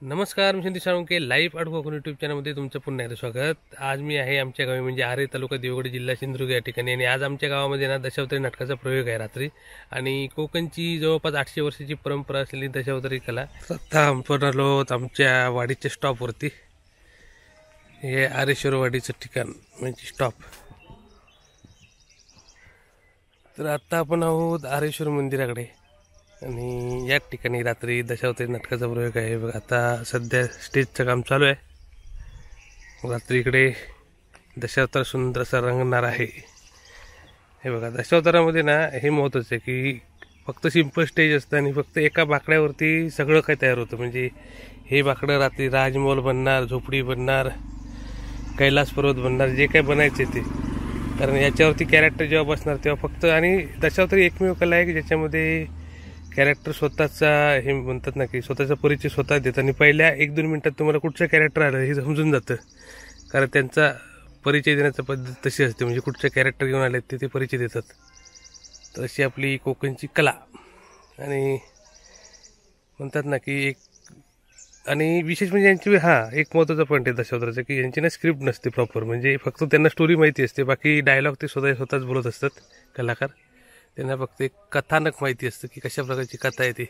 नमस्कार, मी Sandeep Salunke live art Konkan YouTube चॅनलमध्ये तुमचं पुन्हा एकदा स्वागत। आज मी आहे आमच्या गावी म्हणजे आरे तालुका देवगड जिल्हा सिंधुदुर्ग या ठिकाणी आणि आज आमच्या गावामध्ये ना दशावतारी नाटकाचा प्रयोग आहे रात्री। आणि कोकणची जवळपास 800 वर्षाची परंपरा असलेली दशावतारी कला आता आपण आलो आमच्या वाडीच्या स्टॉपवरती। हे आरेश्वर वाडीचं ठिकाण म्हणजे स्टॉप। तर आता आपण आहोत आरेश्वर मंदिराकडे आणि या ठिकाणी रात्री दशावतारी नाटकाचा प्रयोग आहे। बघा आता सध्या स्टेजचं काम चालू आहे। रात्री इकडे दशावतार सुंदर असा रंगणार आहे। हे बघा दशावतारामध्ये ना हे महत्त्वाचं आहे की फक्त सिंपल स्टेज असतं आणि फक्त एका बाकड्यावरती सगळं काही तयार होतं। म्हणजे हे बाकडं रात्री राजमहल बनणार, झोपडी बनणार, कैलास पर्वत बनणार, जे काही बनायचे ते। कारण याच्यावरती कॅरेक्टर जेव्हा बसणार तेव्हा फक्त आणि दशावतारी एकमेव कला आहे की ज्याच्यामध्ये कॅरेक्टर स्वतःचा हे म्हणतात ना की स्वतःचा परिचय स्वतः देतात आणि पहिल्या 1-2 मिनिटात तुम्हाला कुठचं कॅरेक्टर आलं हे समजून जातं। कारण त्यांचा परिचय देण्याची पद्धत तशी असते, म्हणजे कुठचं कॅरेक्टर घेऊन आले ते परिचय देतात। तर अशी आपली कोकणची कला आणि म्हणतात ना की एक आणि विशेष म्हणजे यांची एक महत्त्वाचा पॉईंट आहे दशावताराचा की यांची ना स्क्रिप्ट नसते प्रॉपर। म्हणजे फक्त त्यांना स्टोरी माहिती असते, बाकी डायलॉग ते स्वतःच बोलत असतात कलाकार। त्यांना फक्त एक कथानक माहिती असतं की कशा प्रकारची कथा आहे ती।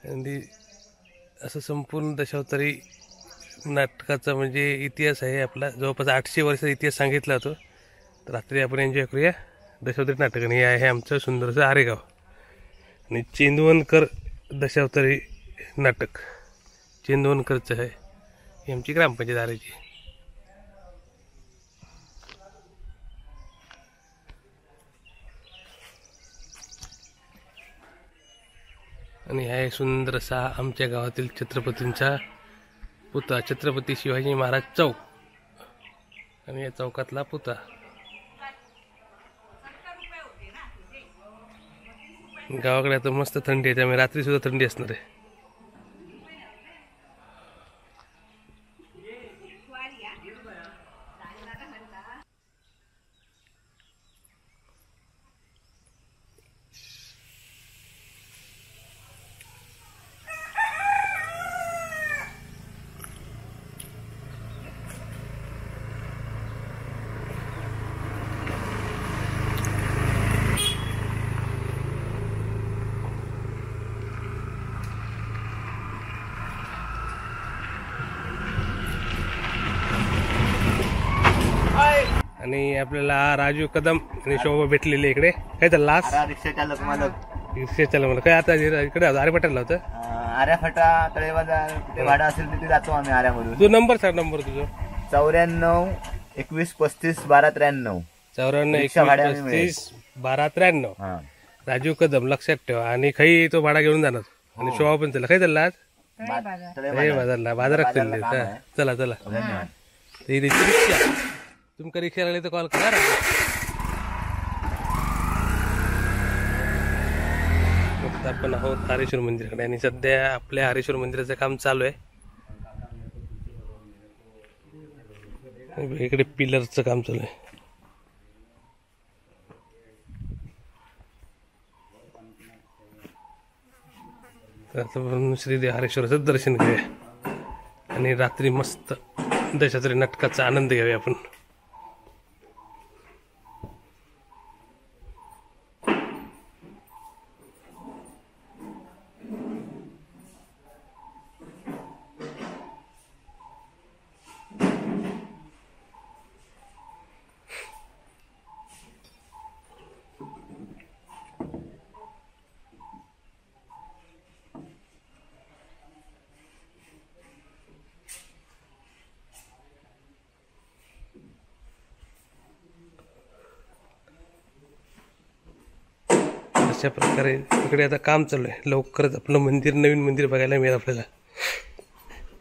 आणि असं संपूर्ण दशावतारी नाटकाचा म्हणजे इतिहास आहे आपला, जवळपास 800 वर्षाचा इतिहास सांगितला तो। तर रात्री आपण एन्जॉय करूया दशावतारी नाटक। आणि हे आहे आमचं सुंदरसं आरेगाव आणि चेंदवनकर दशावतारी नाटक चेंदवनकरचं आहे। ही आमची ग्रामपंचायत आरेची। आणि हा सुंदर असा आमच्या गावातील छत्रपतींचा पुतळा, छत्रपती शिवाजी महाराज चौक आणि या चौकातला पुतळा। गावाकडे आता मस्त थंडी आहे, त्यामुळे रात्री सुद्धा थंडी असणार आहे। आणि आपल्याला राजू कदम आणि शोभा भेटलेले इकडे। काय तर लास्ट रिक्षा चालक मालक रिक्षा चालक मला काय आता इकडे आरे पटायला होतं आर्या फाटा तळेबाजार कुठे भाडा असेल तिथे जातो आम्ही आर्यामधून। तू नंबर सांग, नंबर तुझं 94 21 35 12 93 94 रिक्षा भाड्याने 21 35 12 93। हा राजू कदम लक्षात ठेवा। आणि काही तो भाडा घेऊन जाणार आणि शोभा पण त्याला काय चालला आज बाजारला बाजारात चालले। चला चला धन्यवाद। ही रिक्षा तुमका रिक्षा लागली तर कॉल करा। फक्त आपण आहोत हरेश्वर मंदिराकडे आणि सध्या आपल्या हरेश्वर मंदिराचं काम चालू आहे। इकडे पिलरचं काम चालू आहे। तर आता आपण श्री हरेश्वराचं दर्शन घेऊया आणि रात्री मस्त दशावतारी नाटकाचा आनंद घ्यावे आपण। अशा प्रकारे इकडे आता काम चालू आहे। लवकरच आपलं मंदिर, नवीन मंदिर बघायला मिळेल आपल्याला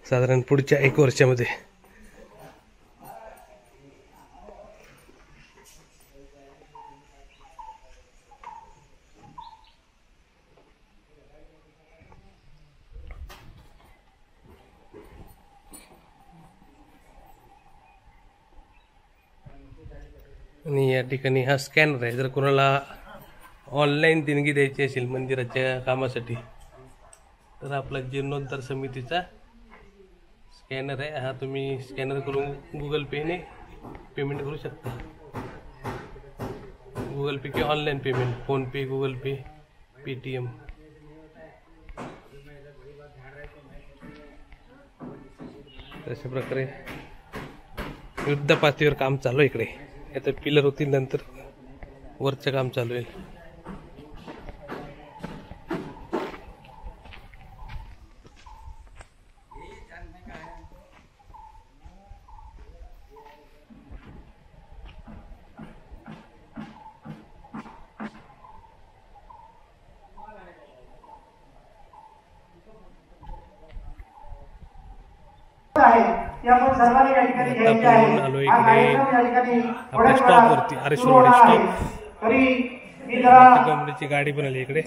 साधारण पुढच्या 1 वर्षामध्ये। आणि या ठिकाणी हा स्कॅनर आहे, जर कोणाला ऑनलाईन देणगी द्यायची असेल मंदिराच्या कामासाठी तर आपला जीर्णोद्धार समितीचा स्कॅनर आहे हा, तुम्ही स्कॅनर करून गुगल पेने पेमेंट करू शकता. गुगल पे किंवा ऑनलाईन पेमेंट, फोनपे, गुगल पे, पेटीएम. अशा प्रकारे युद्ध पातळीवर काम चालू आहे इकडे. आता पिलर होतील, नंतर वरचं काम चालू आहे. आपण सर्वांनी या ठिकाणी घ्यायचे आहे. आलो हा इकडे कार्यक्रम या ठिकाणी आपल्या स्टॉप वरती, आरेश्वर स्टॉप. तरी मी जरा कंपनीची गाडी पण आली इकडे.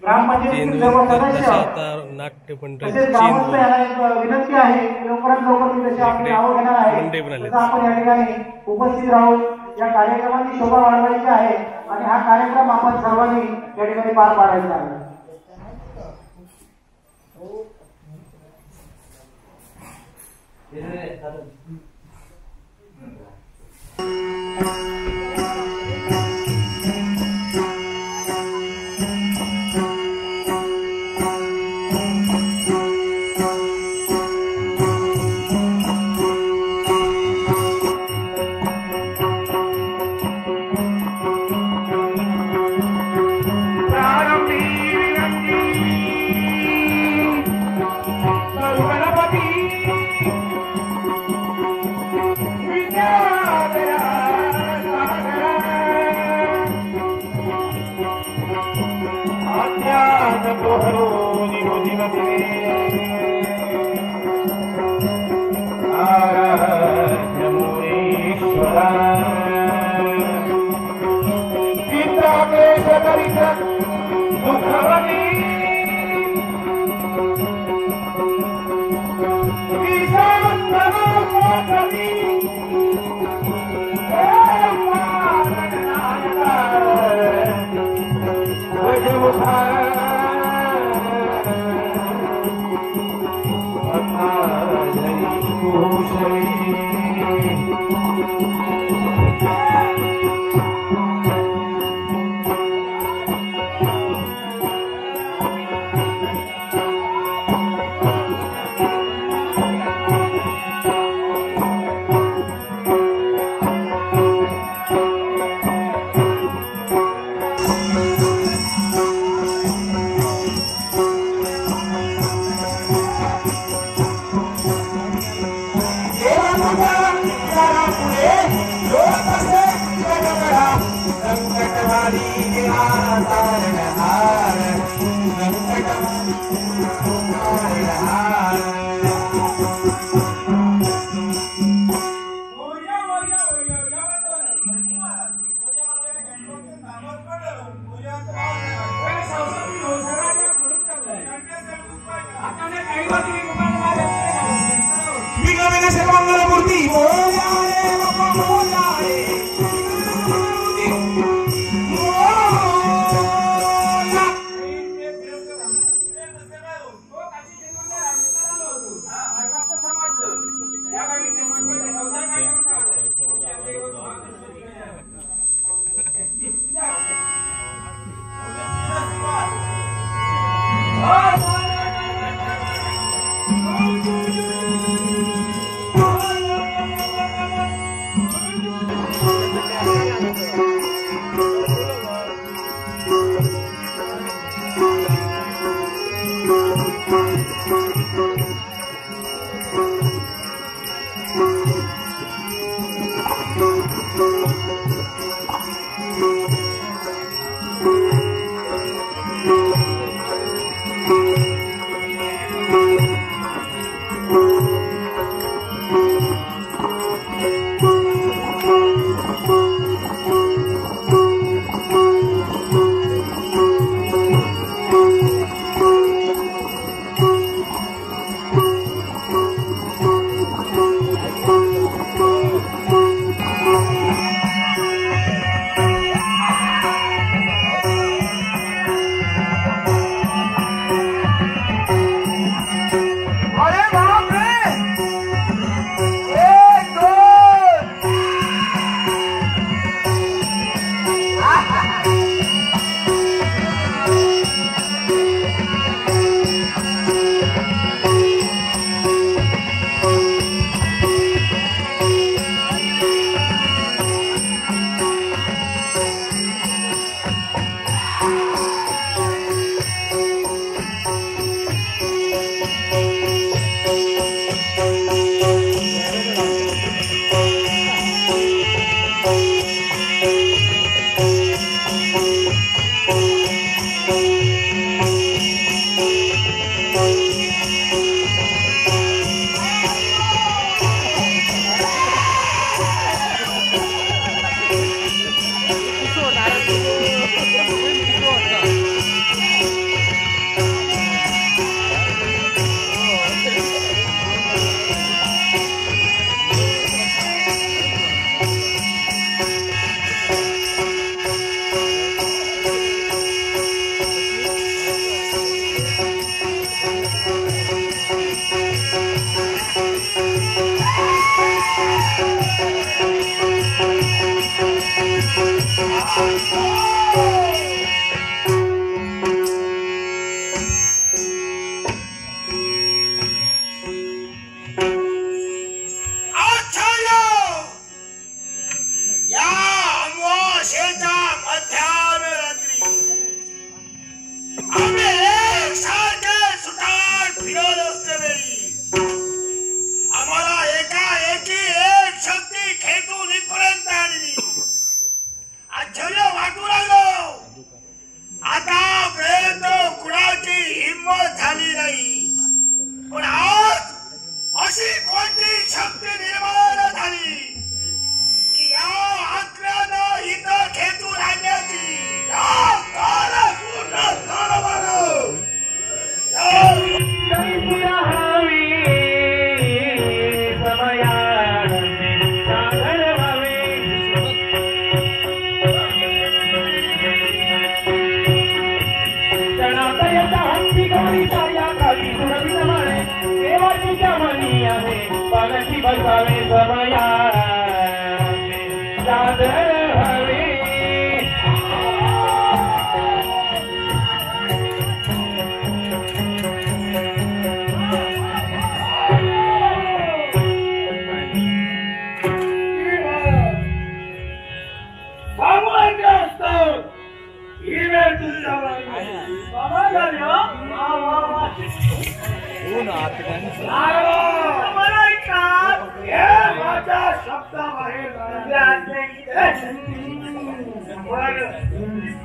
ग्रामपंचायतीचे सर्व सदस्य आता नाट्य मंडळ तसेच ग्रामस्थ यांना एक विनंती आहे, लवकरात लवकर मी तसे आपली नावं घेणार आहे. तसं आपण या ठिकाणी उपस्थित राहून या कार्यक्रमाची शोभा वाढवायची आहे आणि हा कार्यक्रम आपण सर्वांनी या ठिकाणी पार पाडायचा आहे. शक्ती निर्माण झाली की या आत्म्यानं इथं खेचून आणण्याची पूर्ण बसावे समया चादर हवे सामान्य असतं ही वेळ तुझ्यावर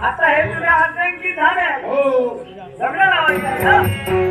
आता हे तुझ्या हातांकी झाले हो सगळं लावायचं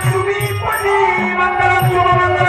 तुम्ही पती मंगलम शुभमंगल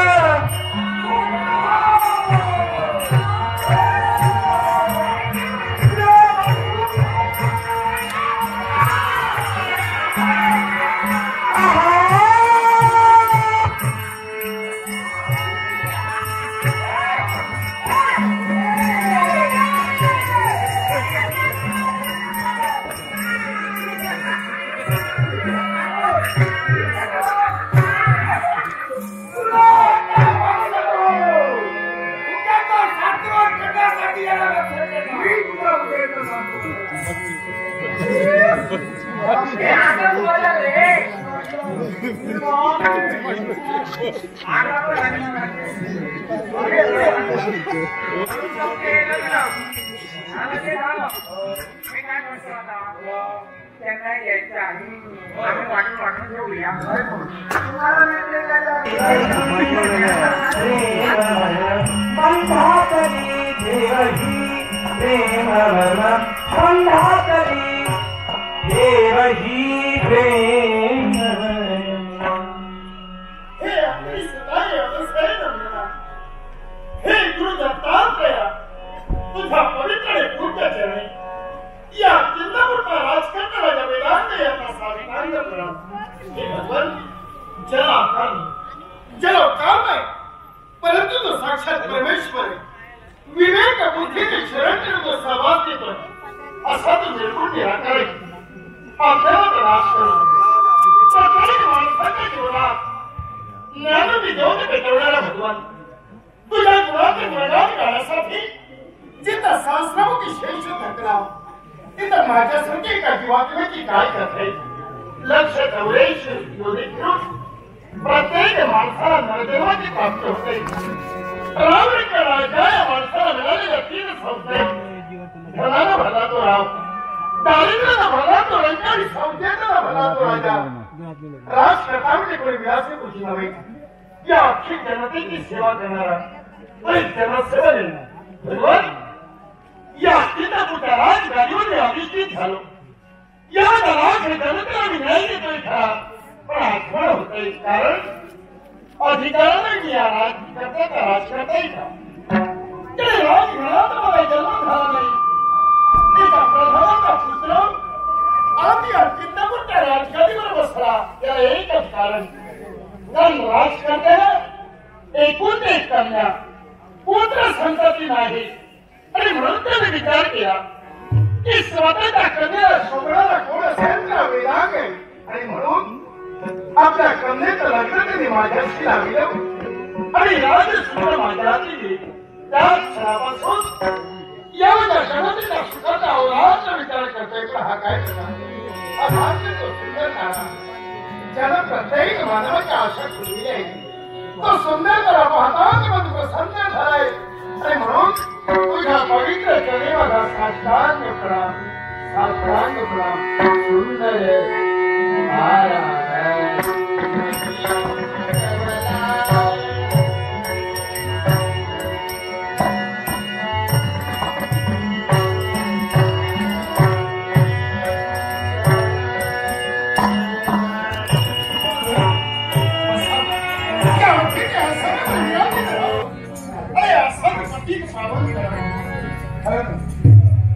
परंतु तो साक्षात परमेश्वर विवेक बुद्धीने शरण तो सहवास देतोय असा तो निर्गुण निराकार आहे. आपल्याला तर नाश करू प्रत्येक माणसाच्या जीवनात ज्ञानविद्येने पेटवणारा भगवान तुझ्या गुणाचे गुणगान गाण्यासाठी जिथं सहस्रमुखी शेष थकला तिथं माझ्यासारखी एका जीवात्म्याची काय करते लक्ष गौरेश योनी फिरून प्रत्येक माणसाला नरदेवाची प्राप्ती होते. रावणच्या राजा या माणसाला मिळालेल्या 3 संस्थे धनाला भला तो राव, दारिद्र्याला भला तो रंग आणि संस्थेला भला तो राजा. राजकर्तामध्ये कोणी विलासी पुरुष नव्हे, या अख्खी जनतेची सेवा करणारा आणि जनसेवा देणारा भगवान या अखिलपुरच्या राजगादीवर अधिष्ठित झालो. या राज जनतेला मी न्याय देतोय खरा, पण आठवण होतंय कारण अधिकाराने मी या राजकर्त्याचा राज करता येईल. ते राजघरात मला जन्म झाला नाही. एका प्रधानाचा पुत्र आणि अखिलपुरच्या राजगादीवर बसला याला एकच कारण राजकर्त्याला एकूण एक कन्या पुत्र संतती नाही आणि म्हणून त्याने विचार केला की स्वतःच्या कन्याला शोभणारा कोण असेल तर वेदांग आहे आणि म्हणून आपल्या कन्येचं लग्न त्यांनी माझ्याशी लावलं आणि राजसूत्र माझ्या हाती दिली. त्या क्षणापासून या दशरथीच्या सुखाचा अवलादचा विचार करतोय. पण हा काय प्रकार अभाग्य तो सुंदर नाना ज्याला प्रत्येक मानवाची आशा खुलली आहे. तो सुंदर जरा पाहता तेव्हा तू प्रसन्न झालाय आणि म्हणून तुझ्या पवित्र चरणी माझा साष्टांग प्रणाम, साष्टांग प्रणाम. सुंदर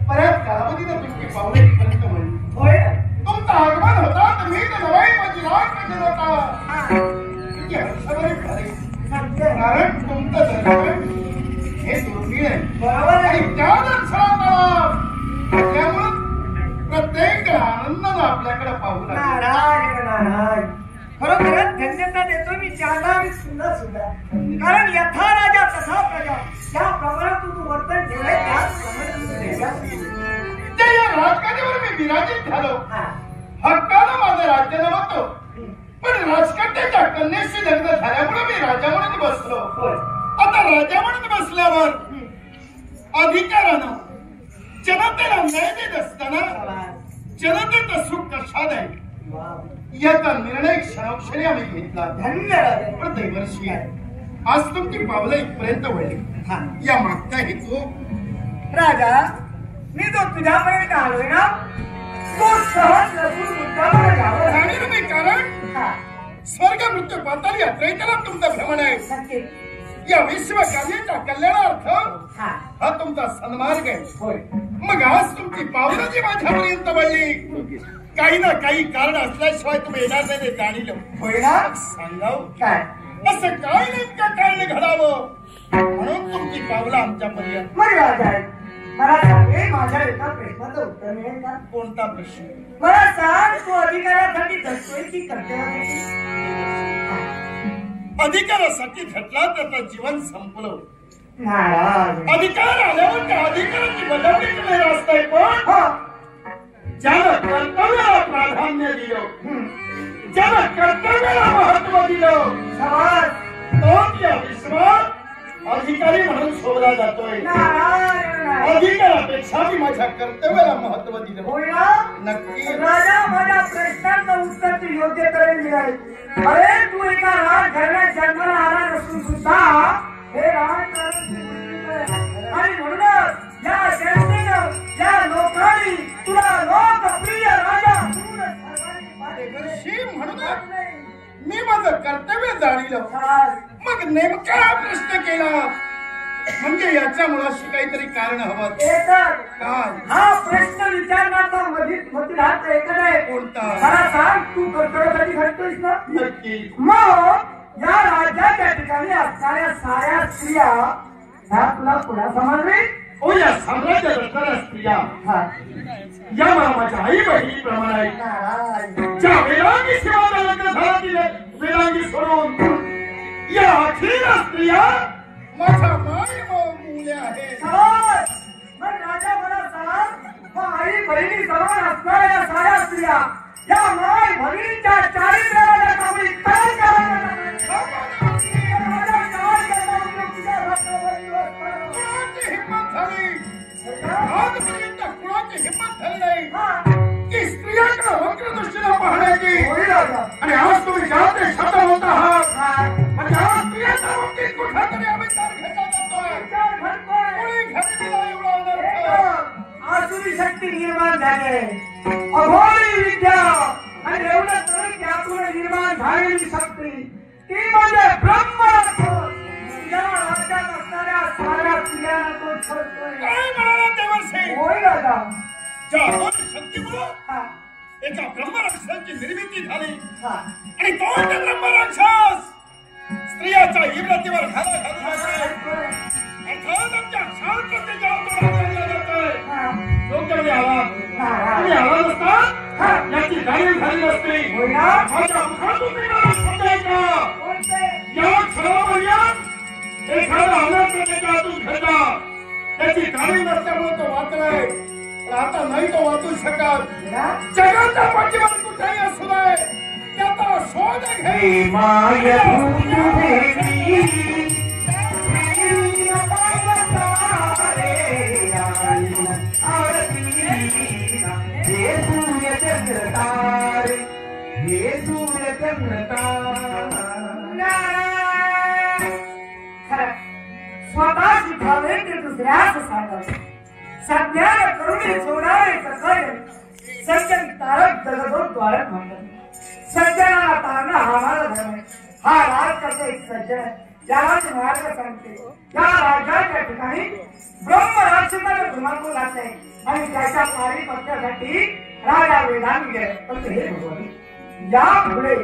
परत कालावधीनं तुमची पावले पर्यंत म्हणली होय तुमचं आगमन होता तर मी तर नवाई मंजिलात केलं होता. कारण तुमचं दर्शन हे दुर्मिळ आहे बरोबर आहे. त्या दर्शनाला प्रत्येक आनंदानं आपल्याकडे पाहू लागला. खरोखरच धन्यता देतो मी त्याला मी सुद्धा कारण यथा राजा तथा प्रजा ज्या प्रमाणात तू वर्तन केलंय त्या राजकारणावर मी विराजित झालो. हक्कानं माझं राज्य नव्हतो पण राजकर्त्याच्या कन्येशी लग्न झाल्यामुळे मी राजा म्हणून बसलो. आता राजा म्हणून बसल्यावर अधिकारानं जनतेला न्याय देत असताना जनतेचं सुख कशात आहे याचा निर्णय क्षणोक्षणी आम्ही घेतला. धन्यवाद. पण दैवर्षी आहे आज तुमची पावलं इथपर्यंत वळली. या मागचा हेतू राजा मी जो तुझ्यापर्यंत आलोय ना तो सहज नसून मुद्दाम घ्यावं जाणीव मी कारण स्वर्ग मृत्यू पाताळी यात्रेला तुमचं भ्रमण आहे. नक्की. या विश्व कार्याच्या कल्याणार्थ हा. हा तुमचा सन्मार्ग आहे. होय. मग आज तुमची पावलं जी माझ्यापर्यंत वळली, काही ना काही कारण असल्याशिवाय तुम्ही येणार नाही हे जाणीलं. होय ना. सांगाव काय असं काय नेमकं कारण घडावं म्हणून तुमची पावलं आमच्यापर्यंत. मग राजा मला सांगे माझ्या एका प्रश्नाचं उत्तर मिळेल का? कोणता प्रश्न? मला सांग तू अधिकारासाठी झटतोय की कर्तव्यासाठी? अधिकारासाठी झटला त्याचं जीवन संपलं. नाराज. अधिकार आल्यावर त्या अधिकाराची बदलणी केलेली असते. पण हो. ज्यानं कर्तव्याला प्राधान्य दिलं, ज्यानं कर्तव्याला महत्व दिलं, समाज तो या विश्वात अधिकारी म्हणून शोधला जातोय. नारायण. अधिकारापेक्षा मी माझ्या कर्तव्याला महत्व दिलं. होय ना. नक्की राजा माझ्या प्रश्नाचं उत्तर तू योग्य करेल मिळेल. अरे तू एका राजघराण्यात जन्माला आला नसून सुद्धा हे राजकारण आणि म्हणूनच या जनतेनं या लोकांनी तुला लोकप्रिय राजा म्हणून मी माझं कर्तव्य जाणलं. मग नेमका प्रश्न केला म्हणजे याच्या मुळाशी काहीतरी कारण हवं. काय? हा प्रश्न विचारण्याचा मधील हात एकच आहे. कोणता? मला सांग तू कर्तव्यासाठी घडतोयस ना? नक्की. मग या राज्याच्या ठिकाणी असणाऱ्या साऱ्या स्त्रिया ह्या तुला पुन्हा समजले? हो, या साम्राज्यात असणाऱ्या स्त्रिया या माझ्या आई बहिणीप्रमाणे ज्या वेळांगी सेवा लग्न झाला तिने वेळांगी सोडून या अखिल स्त्रिया माझ्या माय मुले आहेत. मग राजा मला सांग मग आई बहिणी समान असणाऱ्या या साऱ्या स्त्रिया या माय भगिनीच्या चारित्र्याला कामी काय करायला हिम्मत झाली आजपर्यंत कुणाची हिम्मत झाली नाही की स्त्रियांकडे वक्र दृष्टीने पाहण्याची. आणि आज तुम्ही जाते शब्द होत आहात म्हणजे आज स्त्रियांच्या बाबतीत कुठला तरी आम्ही विचार घेतला जातोय. कोणी घरी दिला एवढा अनर्थ. आसुरी शक्ती निर्माण झाली अघोरी विद्या आणि एवढं तर त्यातून निर्माण झालेली शक्ती ती म्हणजे ब्रह्मराक्षस. या राज्यात असणाऱ्या साऱ्या स्त्रियांना तो छळतोय. काय म्हणाला देवर्षी? होय राजा. ज्या अघोरी शक्तीमुळं एका ब्रह्मराक्षसाची निर्मिती झाली आणि तो त्या ब्रह्मराक्षस स्त्रियाच्या इव्रतीवर घाला घालू लागले. अर्थात आमच्या शांततेच्या तोडा जातोय. योग्य आवाज तुम्ही आवाज असतात याची जाणीव झाली नसते. माझ्या मुखातून निघाला शब्द आहे का? या क्षणापर्यंत एखादा अनर्थ त्याच्या हातून घडला त्याची जाणीव नसल्यामुळे तो वाचलाय. पण आता नाही तो वाचू शकत. जगाच्या पाठीवर कुठेही असू दे त्याचा शोध घे. स्वतः शिकावे ते दुसऱ्याच सांगावे. सज्ञान करुणी सोडावे कर्तव्य सज्जन तारक जगदो द्वारक म्हणतात. सज्जनाला तारणं हा माझा धर्म आहे. हा राज करतो एक सज्जन आहे. यालाच मार्ग सांगते. या राज्याच्या ठिकाणी ब्रह्म राक्षसाला धुमाकूळ घातलंय आणि त्याच्या पारिपत्यासाठी राजा वेदांत गेले. पण हे भगवान या पुढे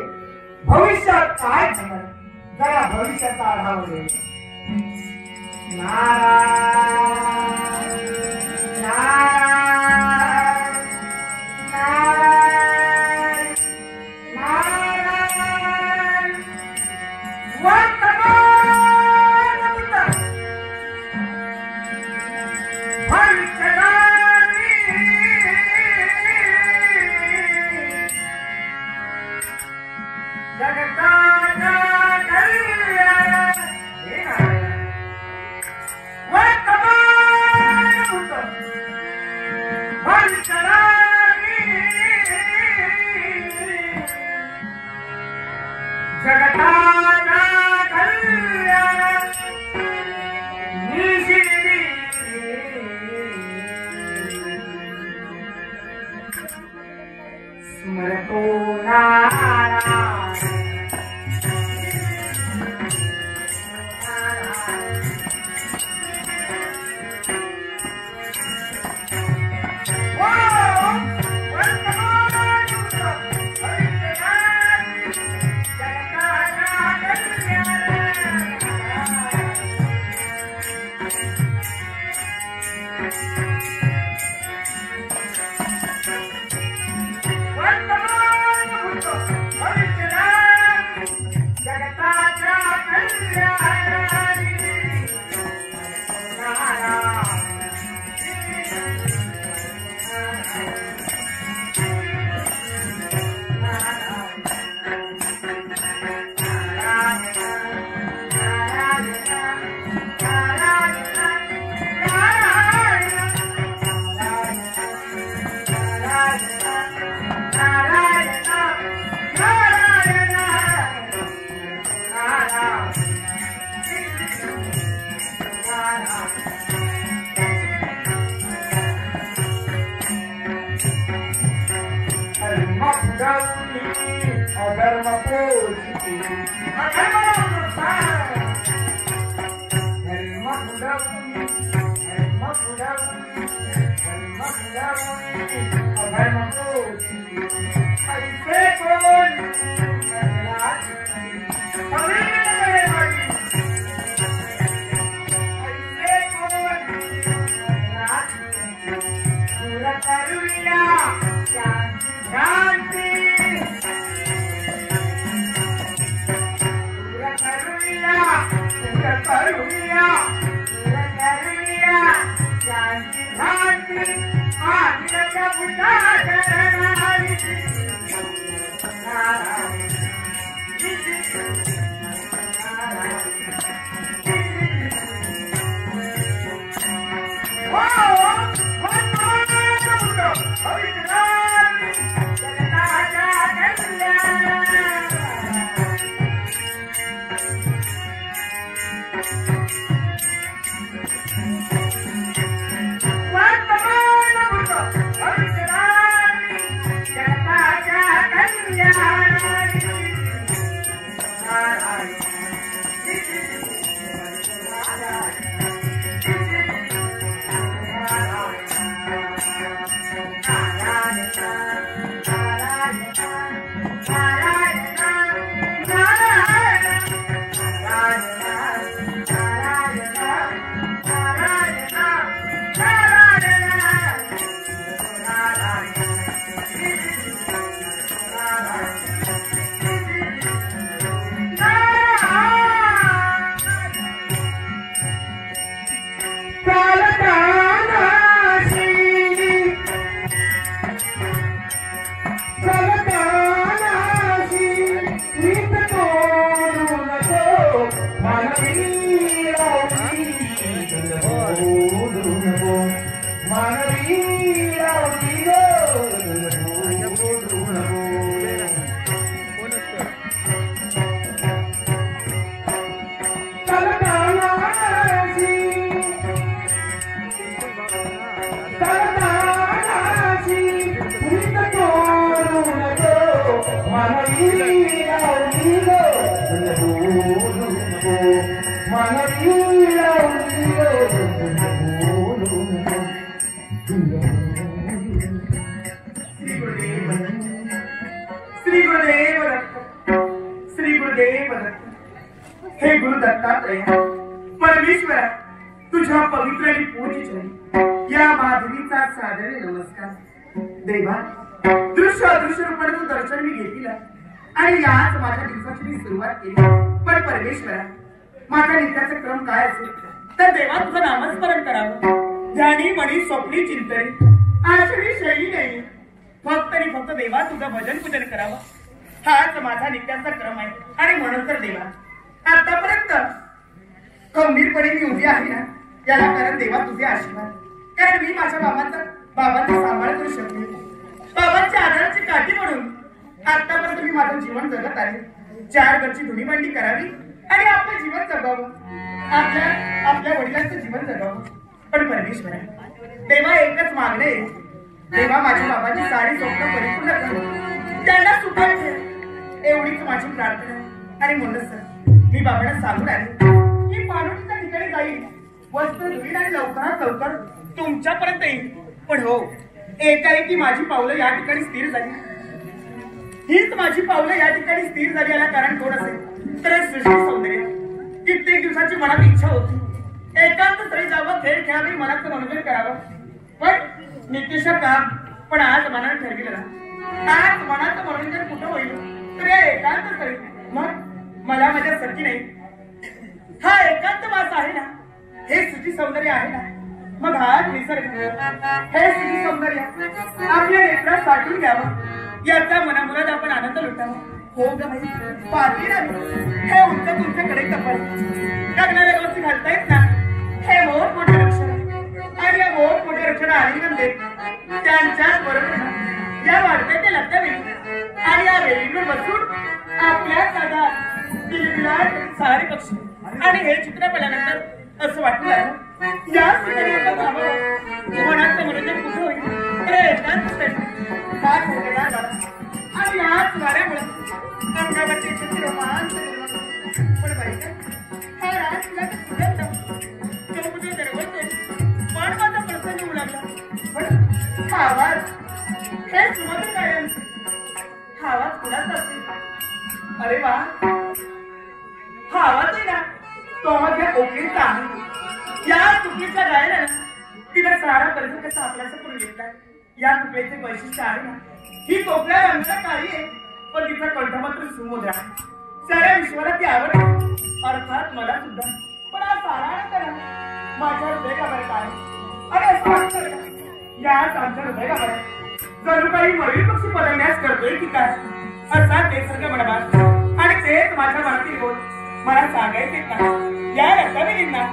भविष्यात काय घडणार जरा भविष्याचा आढावा घे. नारायण नारायण नारायण नारायण वर्तमान भविष्यवाणी जगताचा कल्याण हे नारायण स्मरतो नारायण हे गुरु दत्तात्रय परमेश्वरा, तुझ्या पवित्र आणि पूजित या माधवीचा सादर नमस्कार. देवा, दृश्य अदृश्य रूपाने तू दर्शन मी घेतलं आणि याच माझ्या दिवसाची मी सुरुवात केली. पण परमेश्वरा, माझ्या नित्याचा क्रम काय असेल तर देवा तुझं नामस्मरण करावं. ध्यानी मणी स्वप्नी चिंतनी आश्रयी शैली नाही, फक्त आणि फक्त देवा तुझं भजन पूजन करावं. हाच माझा नित्याचा क्रम आहे. आणि म्हणून तर देवा, आतापर्यंत खंबीरपणे मी उभी आहे ना, याला कारण देवा तुझे आशीर्वाद. कारण मी माझ्या बाबांचा सांभाळ करू शकते, बाबांच्या आधाराची काठी म्हणून आतापर्यंत मी माझं जीवन जगत आहे. 4 घरची धुणीभांडी करावी आणि आपलं जीवन जगावं, आपल्या वडिलांचं जीवन जगावं. पण परमेश्वरा, देवा एकच मागणे आहे. देवा, माझ्या बाबांची सारी स्वप्न परिपूर्ण करू, त्यांना सुखात ठेव, एवढीच माझी प्रार्थना आहे. आणि म्हणून सर मी बाबांना सांगून आले की पाणोटीच्या ठिकाणी जाईल, वस्त्र धुईल आणि लवकरात लवकर तुमच्यापर्यंत येईल. पण हो, एकाएकी माझी पावलं या ठिकाणी स्थिर झाली. हीच माझी पावलं या ठिकाणी स्थिर झाली याला कारण कोण असेल तर सृष्टी सौंदर्य. कित्येक दिवसाची मनात इच्छा होती एकांत स्थळी जावं, खेळ खेळावी, मनाचं मनोरंजन करावं. पण नित्यशा काम. पण आज मनात ठरविलं ना, आज मनाचं मनोरंजन कुठं होईल तर या एकांत स्थळी. मग मला माझ्या सखी नाही, हा एकांतवास आहे ना, हे सृष्टी सौंदर्य आहे ना, मग हाच निसर्ग, हे सृष्टी सौंदर्य आपल्या नेत्रात साठून घ्यावं, याचा मनामुळात आपण आनंद लुटावा. हो ग बाई, पाहते ना मी. हे उंच तुमच्याकडे कपल लग्नाला गोष्टी घालतायत ना, हे मोठ मोठे रक्षण आणि या मोठ मोठ्या रक्षण आलिंगन देत त्यांच्याच बरोबर या वाढत्या ते लग्न वेळी आणि या वेळीवर बसून आपल्या काळात किलबिलाट सारे पक्षी आणि हे चित्र पाहिल्यानंतर असं वाटू लागलं या ठिकाणी आपण मनात मनोरंजन कुठं होईल हे एकांत फार मोठेदार झाला आणि याच वाऱ्यामुळे अंगावरती किती रोमांच पण बाई हा राज तुला सुगंध चौकटे दरवळते पण माझा प्रसन्न होऊ लागला पण हा आवाज हे सुमधुर गायन हा आवाज कुणाचा असेल अरे वा हा आवाज आहे ना तो माझ्या कोकिळीचा आहे या चुकीच्या गायनानं तिला सारा कर्ज कसा आपल्याला करून घेतलाय या तुकड्याचे वैशिष्ट्य आहे ना ही कोकळ्या रंगाला काळी आहे पण तिचा कंठ मात्र सुमधुर आहे साऱ्या विश्वाला ती आवडते अर्थात मला सुद्धा पण हा सारा करा माझ्या हृदयावर काय अरे असं वाटतं का याच आमच्या हृदयावर जणू काही मयूर पक्षी पदन्यास करतोय की काय असा ते सर्ग म्हणतात आणि तेच माझ्या मनातील बोल मला सांगायचे का या रत्नागिरींना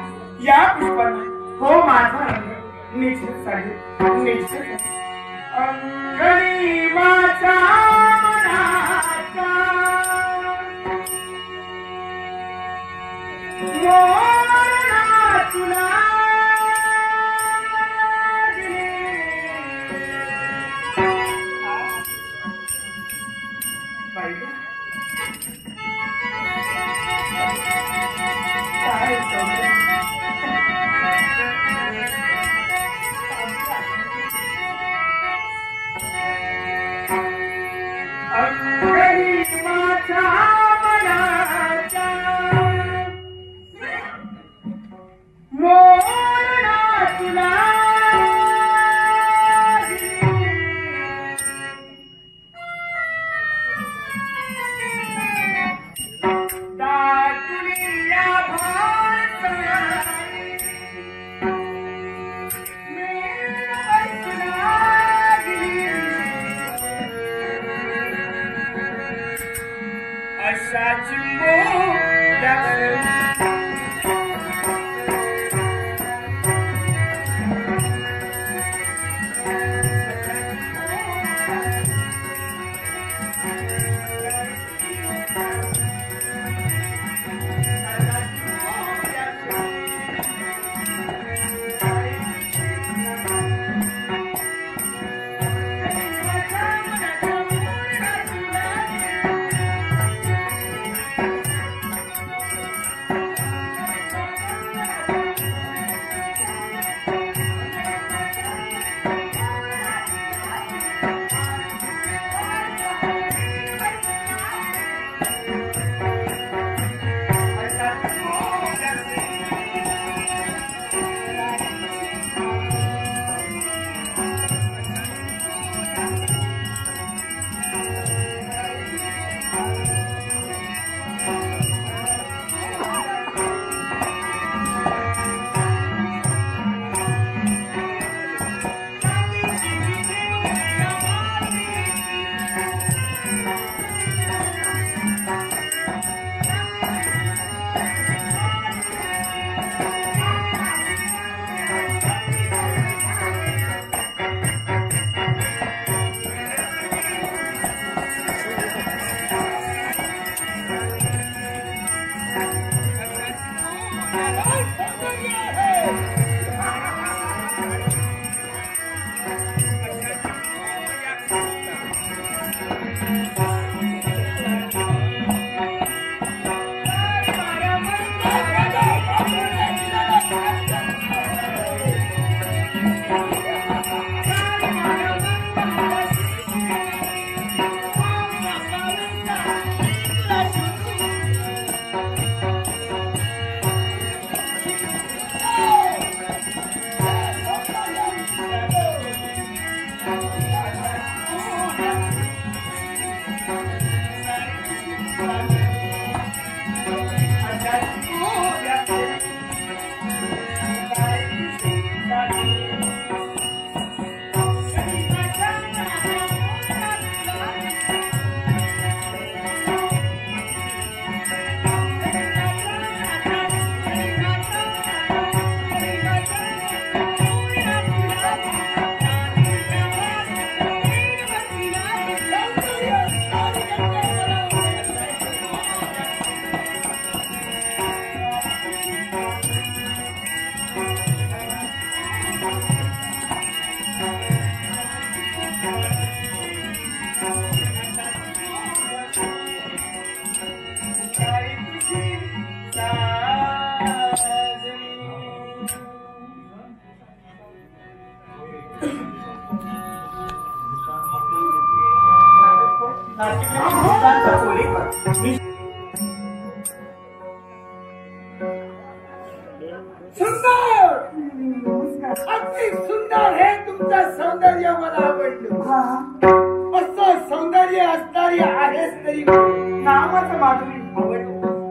या पुष्पांना हो माझा रंग निश्चित सांगेल निश्चित अंगणी माझ्या मनाचा मोरा तुला अति सुंदर हे तुमचं सौंदर्य मला आवडलं. हा असं सौंदर्य असणारी आहेच तरी नावाचं माधुरी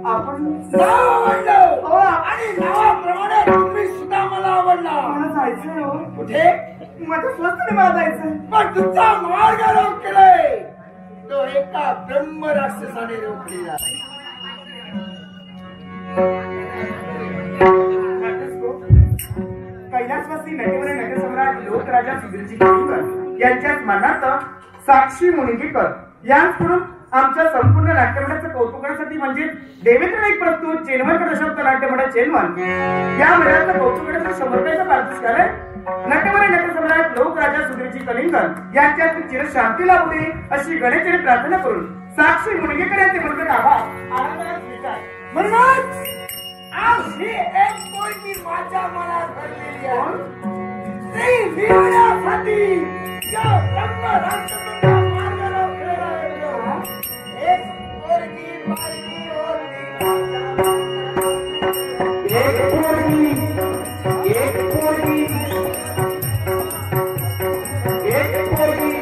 आपण नाव आवडलं आणि नावाप्रमाणे तुम्ही सुद्धा मला आवडला. मला जायचंय हो. कुठे? माझं स्वस्त मला जायचंय. पण तुमचा मार्ग रोखलाय तो एका ब्रह्म राक्षसाने रोखलेला. कैलासवासी नटवर नटसम्राट लोकराजा सुधीरजी केळकर यांच्या स्मरणार्थ साक्षी मुनगेकर यांकडून आमच्या संपूर्ण नाट्यमंडळाचं कौतुक करण्यासाठी म्हणजे देवेंद्र नाईक प्रस्तुत चेनवरकर दशाब्द नाट्यमंडळ चेनवन या मंडळाचं कौतुक करण्याचा 100 रुपयाचा पारितोषिक आहे. नटवर नटसम्राट लोकराजा सुधीरजी कलिंगर यांच्या चिरशांती लाभू दे अशी गणेशाने प्रार्थना करून साक्षी मुनगेकर यांचे मनोगत आभार आनंदाने स्वीकार. म्हणून आज ही एक पोरगी माझ्या मनात भरलेली आहे. ती मिळवण्यासाठी या ब्रह्म राक्षसाचा मार्ग रोखलेला आहे. एक पोरगी माझी होती माझ्या मनात. एक पोरगी एक पोरगी एक पोरगी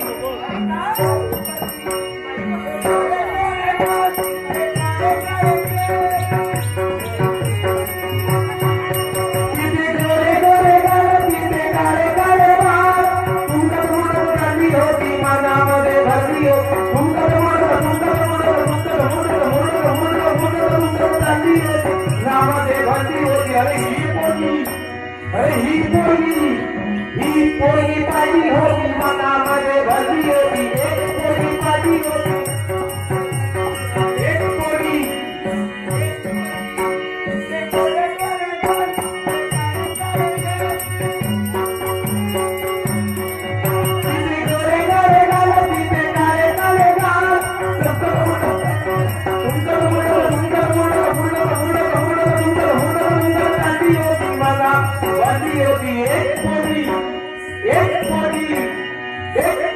ही पोरगी पाहिली होती मनामध्ये भरली होती. एक पोरगी पाहिली होती एक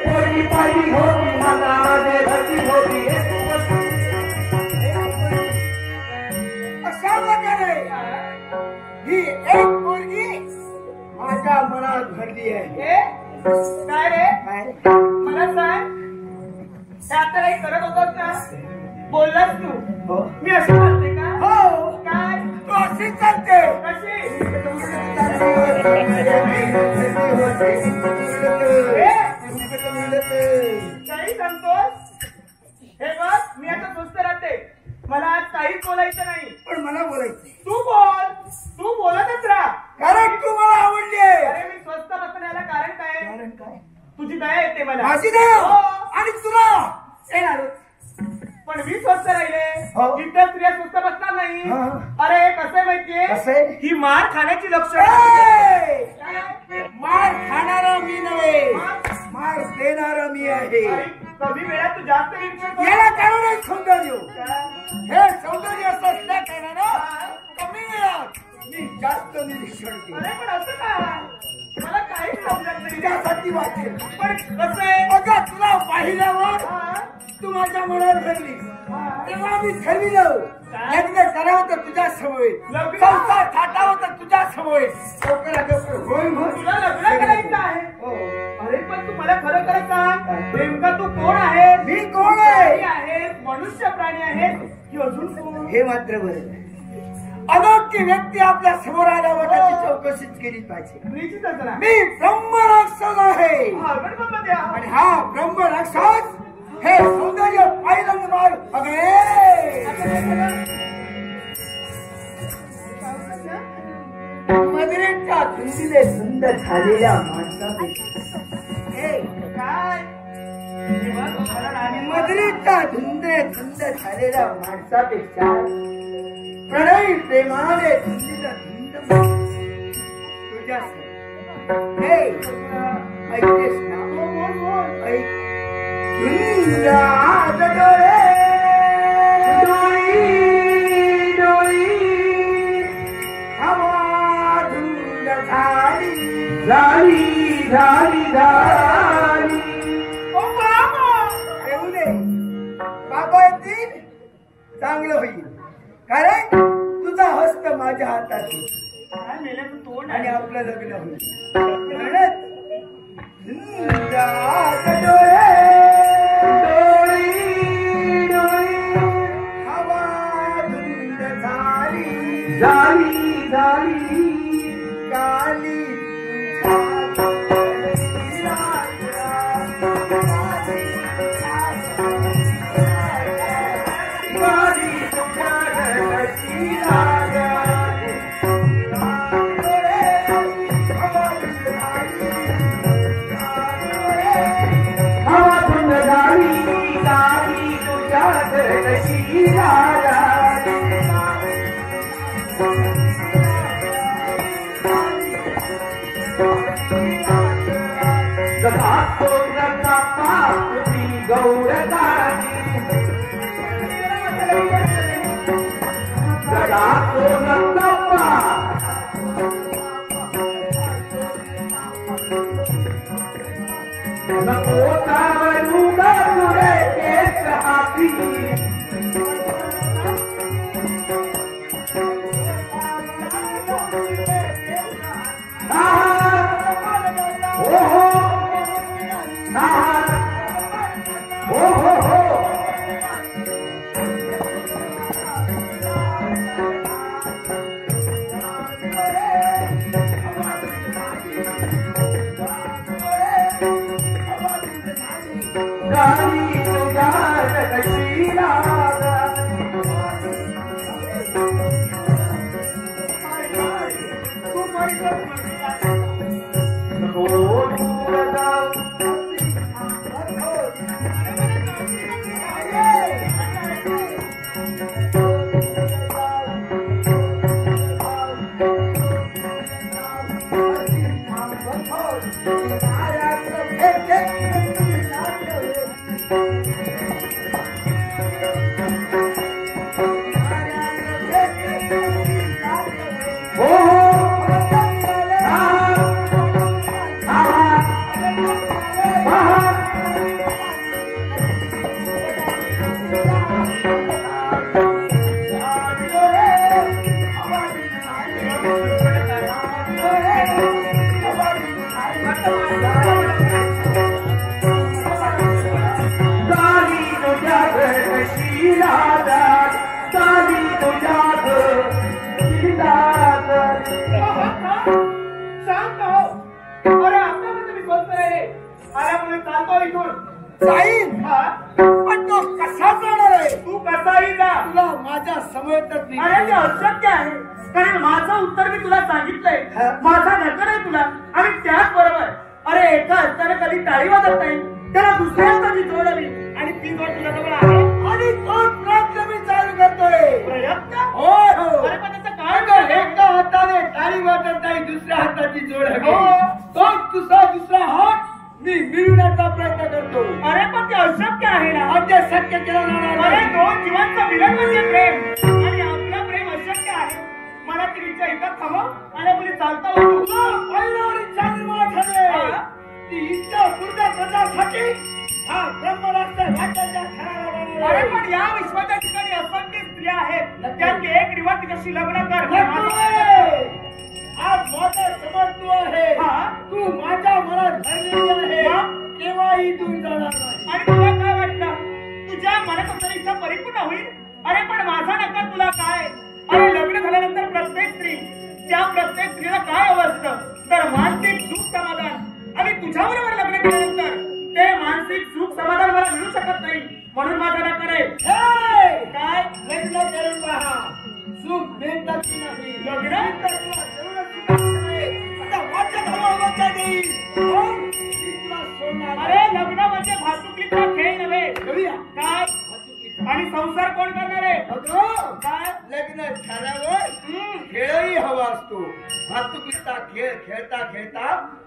पोरगी पाहिली होती मनामध्ये भरली होती. अशा प्रकारे ही एक पोरगी माझ्या मनात भरली आहे. काय रे मला सांग त्या आता काही करत होतात ना बोललास तू मी अशी करते का? हो काय तू अशीच करते. कशी काही सांगतोस? हे बघ मी आता सुस्त राहते. मला आज काहीच बोलायचं नाही. पण मला बोलायचं तू बोलतच राहा. कारण तू मला आवडली आहे. अरे मी स्वस्त बसण्याला कारण काय? कारण काय? तुझी दया येते मला. माझी दया हो. आणि तुला येणार. पण मी स्वस्त राहिले हो. इतर स्त्रिया स्वस्त बसणार नाही. हा. अरे कसं माहितीये कसं? ही मार खाण्याची लक्षण. ए! काय? मार खाणारा मी नव्हे, मार? मार देणारा मी आहे. अरे, कमी वेळात तू जास्त निरीक्षण कर. याला कारण सौंदर्य. काय? हे सौंदर्य असल्या कारणानं कमी वेळात मी जास्त निरीक्षण केलं. अरे पण असं काय? मला काहीच समजत नाही. त्यासाठी वाटेल. पण कसं आहे? अगं तुला पाहिल्यावर हा? तू माझ्या मनात भरली. हा. तेव्हा मी ठरविलं लग्न करावं तर तुझ्या समोर, लग्न? संसार थाटावं तर तुझ्या समोर. लवकरात लवकर होय म्हणून तुला लग्न करायचं आहे. हो. अरे पण तू मला खरं खरं सांग नेमका तू कोण आहे? मी कोण आहे? प्राणी आहेस, मनुष्य प्राणी आहेस की अजून कोण? हे मात्र बरं. अनोखी व्यक्ती आपल्या समोर आल्यावर त्याची चौकशीच केली पाहिजे. निश्चितच ना. मी ब्रह्म राक्षस आहे हा, गणपती मध्ये हा. आणि हा ब्रह्म राक्षस हे सौंदर्य पाहिलं मार मदरेच्या धुंदीने धुंद झालेल्या माणसापेक्षा काय? मदरेच्या धुंदे धुंद झालेल्या माणसापेक्षा प्रणयी प्रेमाने धुंदीला धुंद तुझ्या हे ऐकतेस ना? ऐक. धुंद डोळे डोळी डोळी हवा धुंद झाली झाली झाली झाली. ओ बाबा येऊ दे. बाबा येतील चांगलं होईल. कारण तुझा हस्त माझ्या हातात काय मेल्याचं तोंड आणि आहे. आपलं लग्न होईल म्हणत जात डोळे डोळी डोळी हवा धुंद झाली झाली झाली काली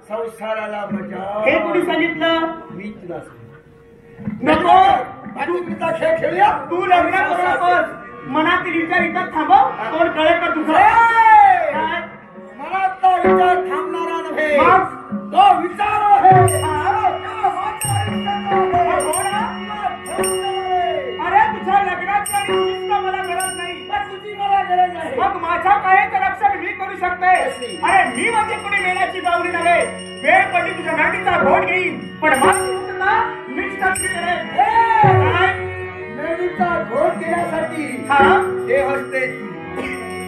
संसाराला मजा हे कोणी सांगितलं मी तुला नको भातुकलीचा खेळ खेळूया तू लग्न करू नकोस मनातील विचार इथं थांबव तोंड कळे कर तुझं मनातला विचार थांबणारा नव्हे तो विचार आहे अरे तुझ्या लग्नाची आणि तुझीच मला गरज नाही तुझी मला गरज आहे मग माझ्या काय रक्षण मी करू करू शकते? अरे मी म्हणजे कोणी मेल्याची बावली नव्हे. वेळ पडली तुझ्या गाडीचा घोट घेईन, पण माझा मीच टाकली मेडीचा घोट घेण्यासाठी ते हसते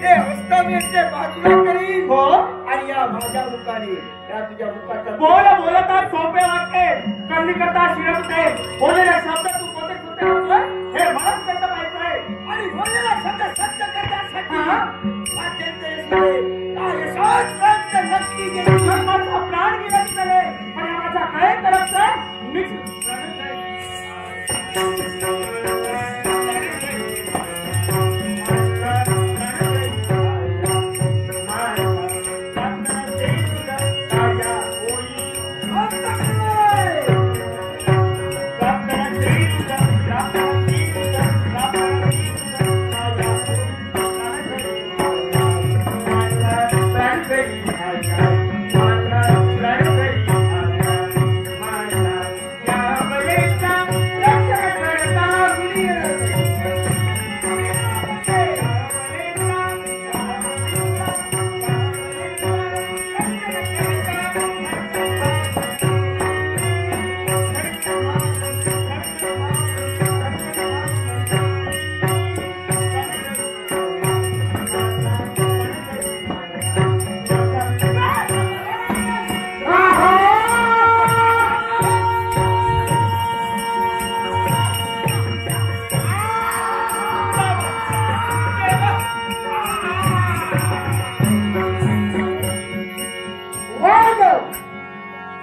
ते हस्तमेचे बाजूला करीन हो. आणि या माझ्या मुखाने या तुझ्या मुखाच्या बोलता सोपे वाटते, करणी करता शिरवते. बोललेला शब्द तू कोणते कुठे होतोय हे मलाच करता माहित आहे. आणि बोललेला शब्द सत्य करण्यासाठी माझा प्राण गेला झाले, पण माझा काय तरफ मीच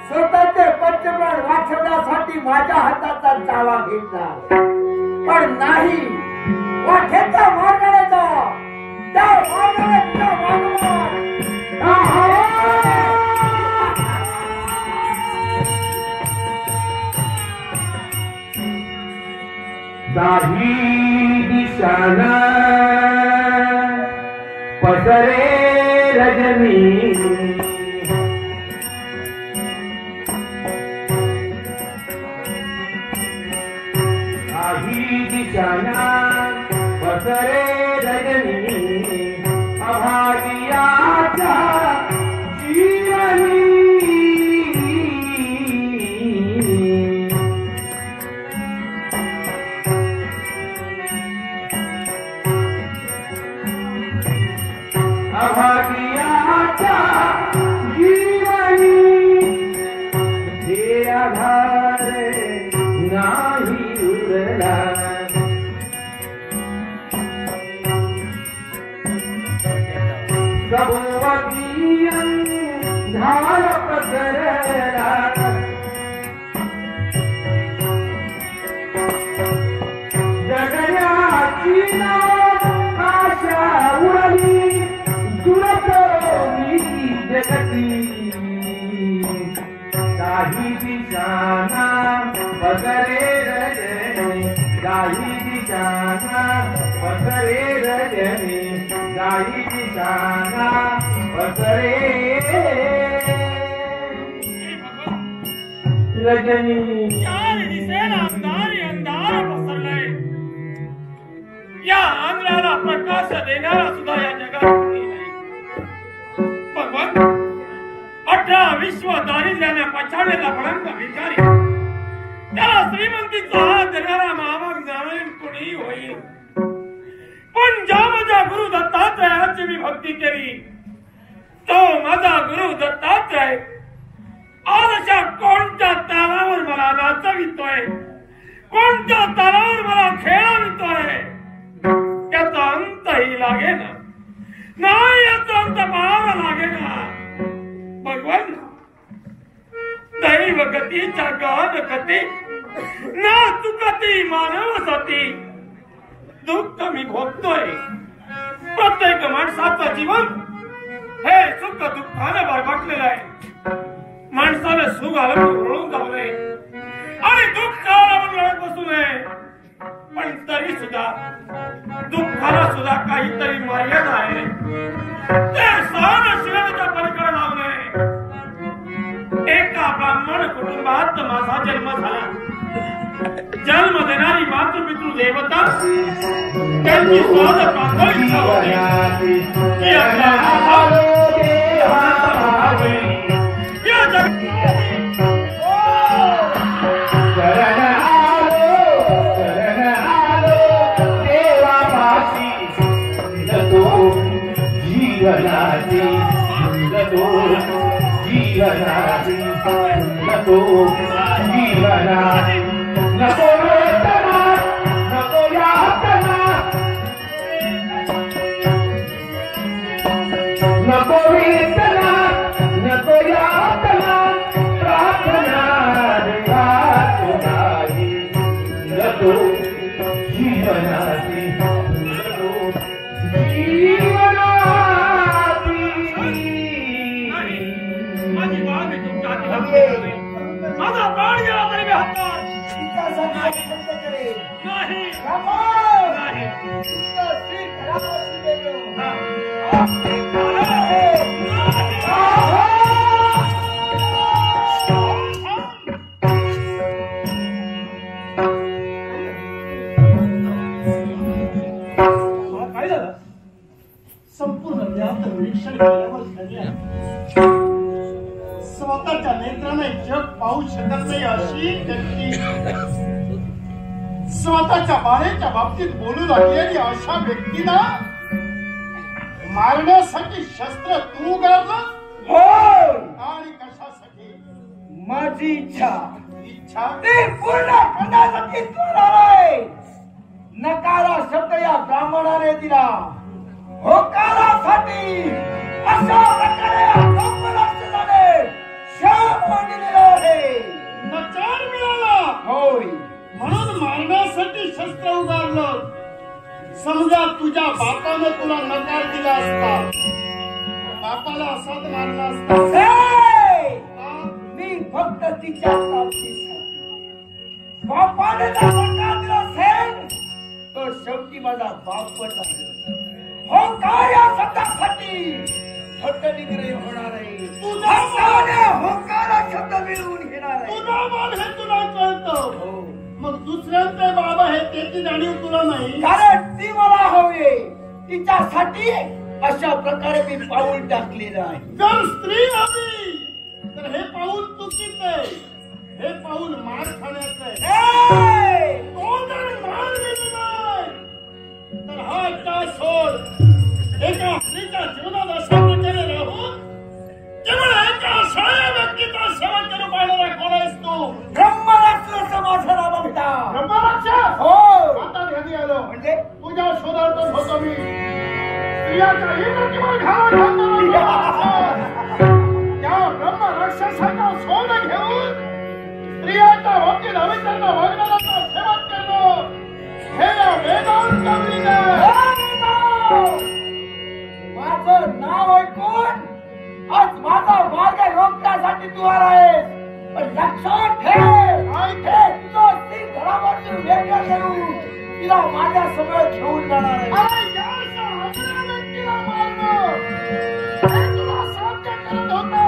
स्वतःचे पंचप्राण वाचवण्यासाठी माझ्या हाताचा चावा घेतला, पण नाही वाटेचा मार्गाने जा, त्या मार्गाने तुझ्या मागणार. दाही दिशाना पसरे रजनी दिशाना पसरे रजनी अभागियाच्या जीवनी अभागियाच्या जीवनी हे आधार नाही उरला. सबवतीयं झाल पसरला, जगण्याची आशा उरली दुरतोनी जगती. काही दिशाना पसरे रजनी, काही दिशाना पसरे रजनी, काही दिशाना पसरे रजनी. चार दिसेला अंधार पसरलाय. या आंध्राला प्रकाश देणारा सुद्धा या जगात कोणी नाही. भगवान 18 विश्व दारिद्र्याने पछाडलेला भडंग भिकारी, त्याला श्रीमंतीचा हात देणारा महाभाग जाणून कोणी होईल. पण ज्या माझ्या गुरु दत्तात्रयाची मी भक्ती केली, तो माझा गुरु दत्तात्रय आज अशा कोणत्या तालावर मला नाचवितोय, कोणत्या तालावर मला खेळवितोय, त्याचा अंतही लागेना. नाही याचा अंत पाहावा लागेना. भगवान दैव गतीच्या गहन गती ना चुकती मानव सती. दुःख मी भोगतोय. प्रत्येक माणसाचं जीवन हे सुख दुःखाने भरभटलेलं आहे. माणसाला सुख आलं म्हणून जाऊ नये आणि दुःख आलं म्हणून रडत बसू नये. पण तरी सुद्धा दुःखाला सुद्धा काहीतरी मर्यादा आहे. ते सहनशीलतेच्या पलीकडे जाऊ नये. एका ब्राह्मण कुटुंबात माझा जन्म झाला. जन्म देणारी मातृपितृ देवता त्यांची स्वाद प्रांत इच्छा होती की आपला नको जीवनाची नको जीवनाची नको जीवनाची नको वेदना नको यातना नको वेदना नको यातना प्रार्थना नाही नको जीवनाची नको जीवनाची माझी बाग मी तुमच्या हाती घातली. माझा प्राण गेला तरी मी हत्यार नाही नाही. काय झालं संपूर्ण व्याप्त निरीक्षण केल्यावर झाली आहे. स्वतःच्या नेत्राने जग पाहू शकत नाही अशी व्यक्ती स्वतःच्या बाळेच्या बाबतीत बोलू लागलेली अशा व्यक्तीला मारण्यासाठी शस्त्र तू गावलं आणि कशासाठी? माझी इच्छा इच्छा ती पूर्ण करण्यासाठी आहे. नकारा शब्द या ब्राह्मणाने दिला होकारासाठी अशा प्रकारे या ब्राह्मणाने शाप दिलेला आहे. नकार मिळाला होय म्हणून मारण्यासाठी शस्त्र उगारलं. समजा तुझ्या बापाने तुला नकार दिला असता, बापाला असाच मारला असता. हे! हा? मी फक्त तिच्या प्राप्तीसाठी बापाने जर नकार दिला असेल तो शेवटी माझा बापच आहे. होकार या शब्दासाठी फक्त निग्रह होणार आहे. हक्काने होकार हा शब्द मिळवून घेणार आहे. तुझा बाप हे तुला कळतं, हो. मग दुसऱ्यांचे बाबा हे त्याची जाणीव तुला नाही. कारण ती मला हवी तिच्यासाठी अशा प्रकारे मी पाऊल टाकलेलं आहे. जर स्त्री हवी तर हे पाऊल चुकीचं आहे. हे पाऊल मार खाण्याचं आहे. तो जर मार मिळणार तर हा डास सोड. एका स्त्रीच्या जीवनात अशा प्रकारे राहून केवळ एका अशाया व्यक्तीचा सेवा करू पाहणारा कोण आहेस तू? ब्रह्मराक्षस माझं नाव भेटा. ब्रह्मराक्षस? हो. आता ध्यानी आलो. म्हणजे तुझ्या शोधार्थच होतो मी. स्त्रियाच्या इंद्रजीवन घाला घालणारा त्या ब्रह्मराक्षसाचा शोध घेऊन स्त्रियाच्या बाबतीत अविचारता वागणाऱ्याचा सेवा करणं हे या वेदांत माझं नाव ऐकून आज माझा मार्ग रोखण्यासाठी तू आलायस. पण लक्षात ठेव हे तुझं स्त्री घरावरती वेगळं करून तिला माझ्या समोर घेऊन जाणार आहे. व्यक्तीला मारणं हे तुला साध्य करत होतं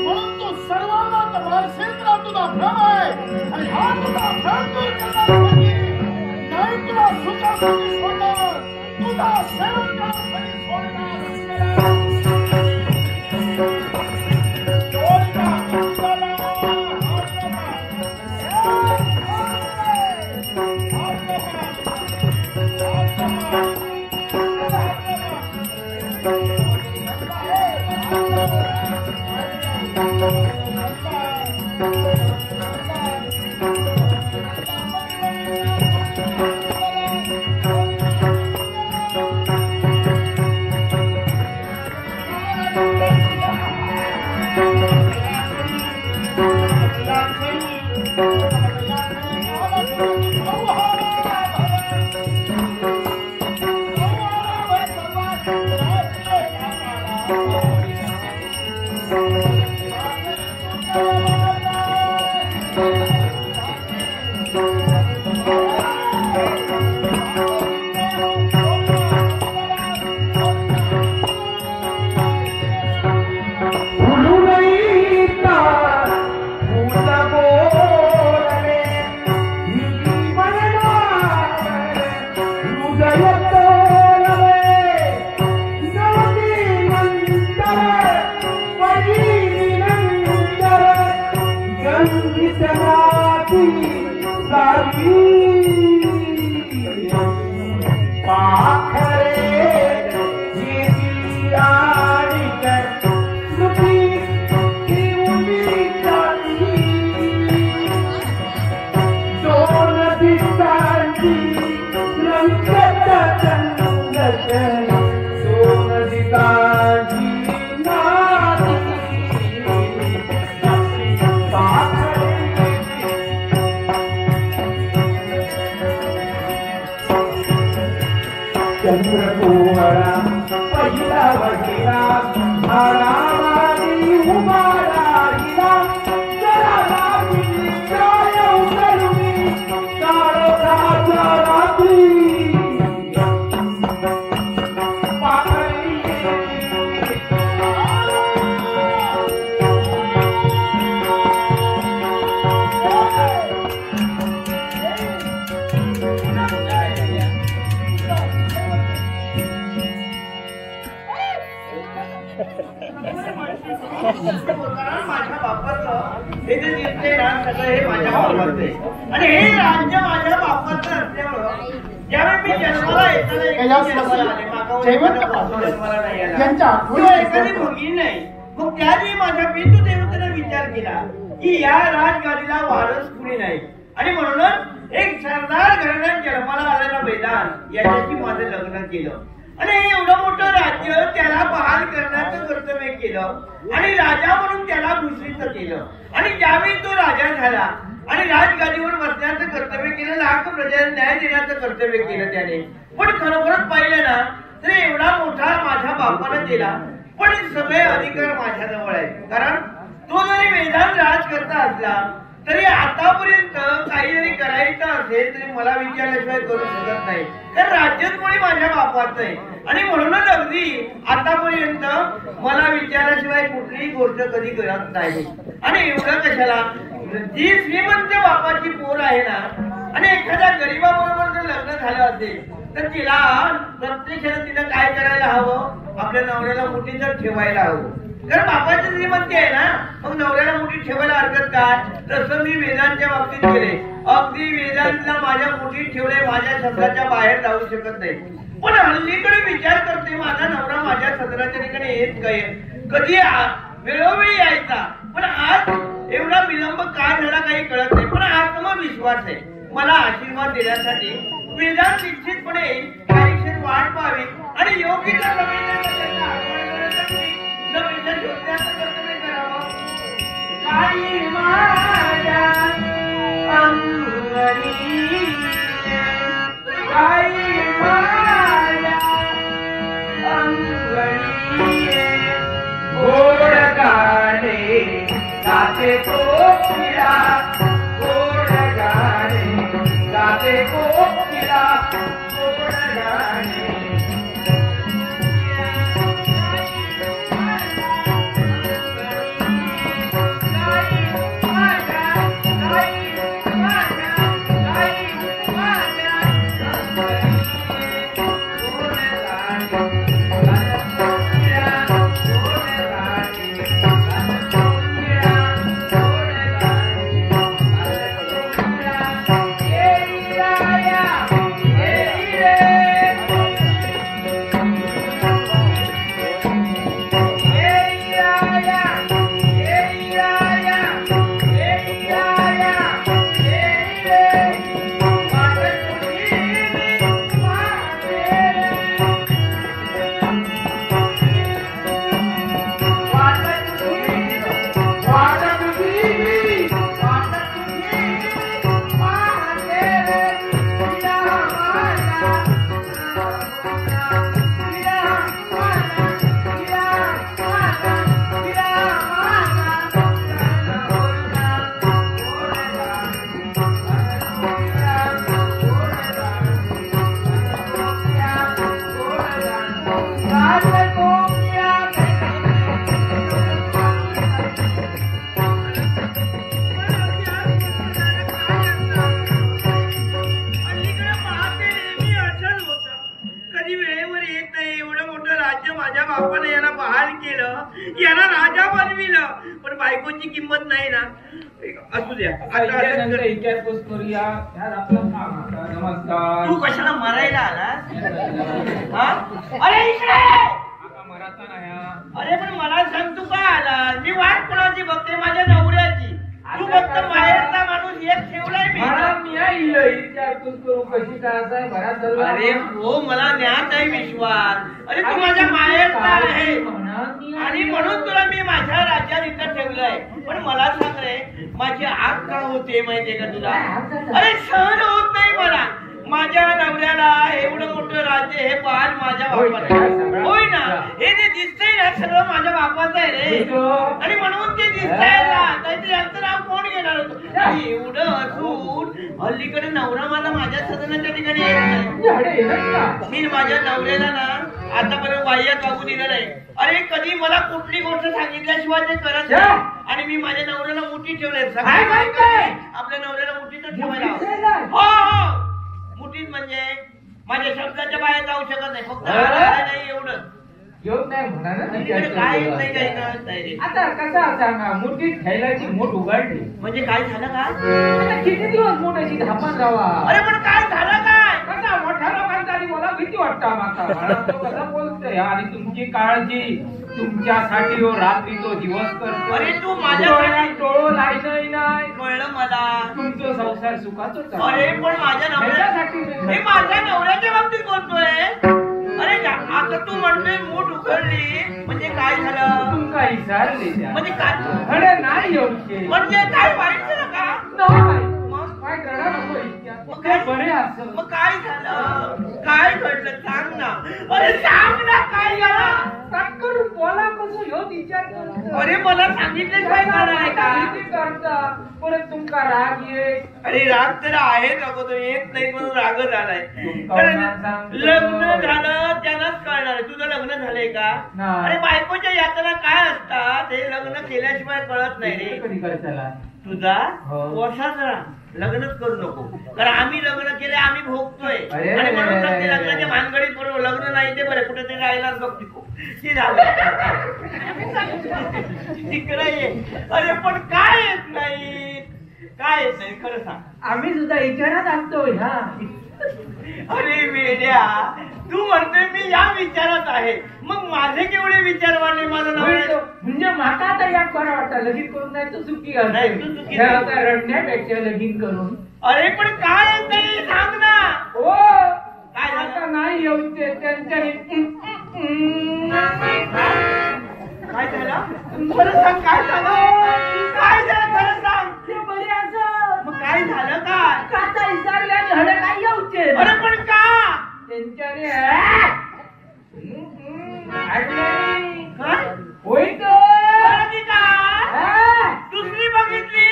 म्हणून तू सर्वांना मारशील तर तुझा भ्रम आहे. आणि हा तुझा भ्रम दूर करण्यासाठी नाही तुला सुखासाठी सोडणार, तुझा सेवन करण्यासाठी सोडणार. सोहळा पहिला वडिला आरामादी उभा राहिला जरा लागली काय उतरली तारकाच्या रात्री माझ्या बापाचं हे जे दिसते ना सगळं हे माझ्या बापाचं आहे आणि हे राज्य माझ्या बापाचं असल्यामुळं ज्यावेळी मी जन्माला एखादी मुलगी नाही मग त्यावेळी माझ्या पितृदेवतेने विचार केला की या राजगादीला वारस कुणी नाही आणि म्हणूनच एक सरदार घराण्यात जन्माला आलेला मैदान याच्याशी माझं लग्न केलं आणि एवढं मोठं राज्य त्याला बहाल करण्याचं कर्तव्य केलं आणि राजा म्हणून त्याला भूषित केलं आणि ज्यावेळी तो राजा झाला आणि राजगादीवर बसण्याचं कर्तव्य केलं लाख प्रजेला न्याय देण्याचं कर्तव्य केलं त्याने पण खरोखरच पाहिलं ना तर एवढा मोठा माझ्या बापानं केला पण सगळे अधिकार माझ्याजवळ आहेत कारण तो जरी वेदांत राज करता असला तरी आतापर्यंत काही जरी करायचं असेल तरी मला विचारल्याशिवाय करू शकत नाही तर राज्यच मुळे माझ्या बापाचं आहे आणि म्हणूनच अगदी आतापर्यंत मला विचारल्याशिवाय कुठलीही गोष्ट कधी करत नाही आणि एवढं कशाला जी श्रीमंत बापाची पोर आहे ना आणि एखाद्या गरीबाबरोबर जर लग्न झालं असेल तर तिला प्रत्यक्षाने तिनं काय करायला हवं आपल्या नवऱ्याला मुठीत ठेवायला हवं कारण बापाची श्रीमंती आहे ना मग नवऱ्याला मुठीत ठेवायला हरकत काय तसं मी वेदांच्या बाबतीत केले अगदी वेदांतला माझ्या मुठीत ठेवले माझ्या शब्दाच्या बाहेर जाऊ शकत नाही पण हल्लीकडे विचार करते माझा नवरा माझ्या सदराच्या ठिकाणी येत काय कधी वेळोवेळी यायचा पण आज एवढा विलंब का झाला काही कळत नाही पण आत्मविश्वास आहे मला आशीर्वाद देण्यासाठी वेदांत निश्चितपणे काहीशी वाट पाहावी आणि योग्य शोधण्याचं कर्तव्य करावं काही माझ्या अंगणी काही माझ्या अंगणी गोड गाणे गाते कोकिला गोड गाणे गाते कोकिला गोड गाणे किंमत नाही ना असू द्या इतिहास करूया नमस्कार तू कशाला मरायला आला अरे इकडे अरे पण मला सांग तू का आला मी वाट कोणाची बघते माझ्या नवऱ्याची तू फक्त बाहेरचा माणूस एक ठेवलाय मी इतिहास करू कशी काय अरे हो मला ज्ञात आहे विश्वास अरे तू माझ्या माहेरचा आहे आणि म्हणून तुला मी माझ्या राज्यात इथं ठेवलंय पण मला सांग रे माझी आग का होते माहितीये का तुला अरे सहन होत नाही मला माझ्या नवऱ्याला एवढं मोठं राज्य हे पान माझ्या बापाला होय ना. हे जे दिसतंय ना सगळं माझ्या बापाचं आहे रे. आणि म्हणून ते दिसतंय ना, नाहीतर यांचं नाव कोण घेणार होतं. एवढं असून हल्लीकडे नवरा मला माझ्या सदनाच्या ठिकाणी येत नाही. मी माझ्या नवऱ्याला ना आतापर्यंत बाह्यात वागू दिलं नाही. अरे कधी मला कुठली गोष्ट सांगितल्याशिवाय ते करत नाही. आणि मी माझ्या नवऱ्याला मुठी ठेवले. आपल्या नवऱ्याला मुठीतच ठेवायला. हो मुठीत म्हणजे माझ्या शब्दाच्या बाहेर जाऊ शकत नाही. फक्त नाही एवढं येत नाही म्हणा ना. काय नाही काही नाही. आता कसा सांगा मुठीत ठेलाची मूठ उघडली म्हणजे काय झालं का. आता किती दिवस मोठाची धापण राहा. अरे पण काय झालं काय. कसा मोठ्या लोकांचा आणि मला भीती वाटतं माता. तो कसा बोलतोय आणि तुमची काळजी तुमच्यासाठी हो रात्री तो दिवस करतो. अरे तू माझ्या डोळो नाही कळलं मला. तुमचा संसार सुखाचा. अरे पण माझ्या नवऱ्यासाठी मी माझ्या नवऱ्याच्या बाबतीत बोलतोय. अरे आता तू म्हणतोय मूठ उघडली म्हणजे काय झालं. तुमका विचारले म्हणजे काय. अरे नाही योग्य म्हणजे काय वाईट झालं का. नाही मग काय करा नको इतक्या. मग काय बरे असं. मग काय झालं काय घडलं सांग ना. अरे सांग ना काय झालं. करून बोला कसं ह्यो विचार करतो. अरे मला सांगितलं काय आहे का करता परत तुमका राग ये. अरे राग तर आहे नको तो येत नाही म्हणून राग झालाय. लग्न झालं त्यांनाच कळणार. तुझं लग्न झालंय का. अरे बायकोच्या यातना काय असतात हे लग्न केल्याशिवाय कळत नाही रे. कधी कळताला तुझा वर्षाचा लग्नच करू नको. कारण आम्ही लग्न केले आम्ही भोगतोय. आणि म्हणून ते लग्नाच्या भानगडीत बरोबर लग्न नाही ते बरं कुठेतरी राहिला बघ ती झालं तिकडे ये. अरे पण काय येत नाही काय येत नाही खरं सांग. आम्ही सुद्धा विचारात असतो ह्या. अरे वेड्या तू म्हणतोय मी या विचारात आहे. मग माझे केवढे विचार वाढले माझं नाव. म्हणजे माका आता यात बरं वाटतं लगीन करून नाही तर चुकी रडण्यापेक्षा लगीन करून. अरे पण काय येत नाही सांग ना. हो काय आता नाही येऊन ते त्यांच्या काय झालं खरं सांग. काय झालं काय झालं खरं सांग. बरे असं मग काय झालं काय. काचा विचारल्या हडे नाही येऊचे. अरे पण का त्यांच्याने काय होय दुसरी बघितली.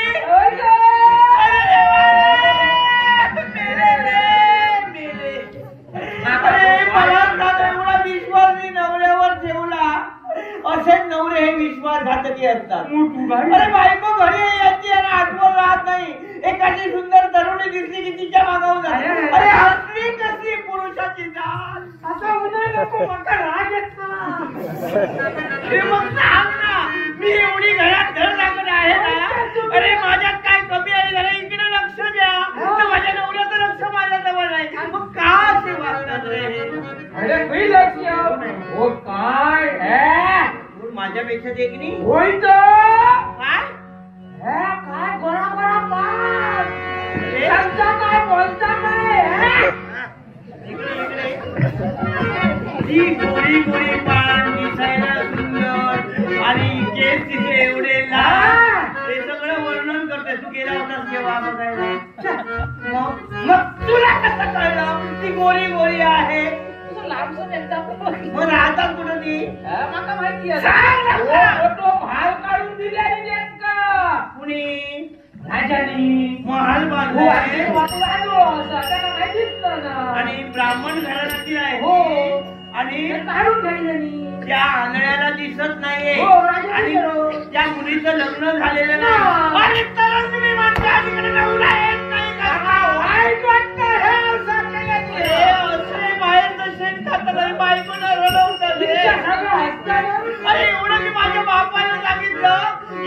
अरे मला एवढा विश्वास मी नवऱ्यावर ठेवला. असे नवरे हे विश्वासघातकी असतात. अरे बायको घरी यायची आणि आठवण राहत नाही. एखादी सुंदर तरुणी दिसली की तिच्या मागावर जाते. अरे असली कसली पुरुषाची जाल. आता उन्हा नको मला राग येत ना. मग सांग ना मी एवढी घरात घर लागत आहे ना. अरे माझ्यात काय कमी आहे जरा इकडे लक्ष द्या. तर माझ्या नवऱ्याचं लक्ष माझ्याजवळ नाही. मग का असे वागतात रे. अरे लक्ष हो काय माझ्यापेक्षा देखणी होय काय काय गोळा गोळा काय बोलता काय. ती गोरी गोरी पान दिसायला सुंदर आणि केस तिथे एवढे लाल हे सगळं वर्णन करते. तू गेला होतास केव्हा बघायला. मग तुला कसं कळलं ती गोरी गोरी आहे. मग राहतात कुठं ती मला माहिती आहे. फोटो महाल काढून दिले का कुणी राजानी महाल बांधला आणि ब्राह्मण घराण्याची आहे. हो आणि काढून ठेवली त्या आंधळ्याला दिसत नाहीये. हो, आणि त्या मुलीचं लग्न झालेलं नाही. आणि तरच तुम्ही म्हणता तिकडे नवरा येत नाही का. वाईट वाटतं हे असं असं बाहेरचं शेण खातात आणि बायकोला रडवतात. अरे एवढं मी माझ्या बापाला सांगितलं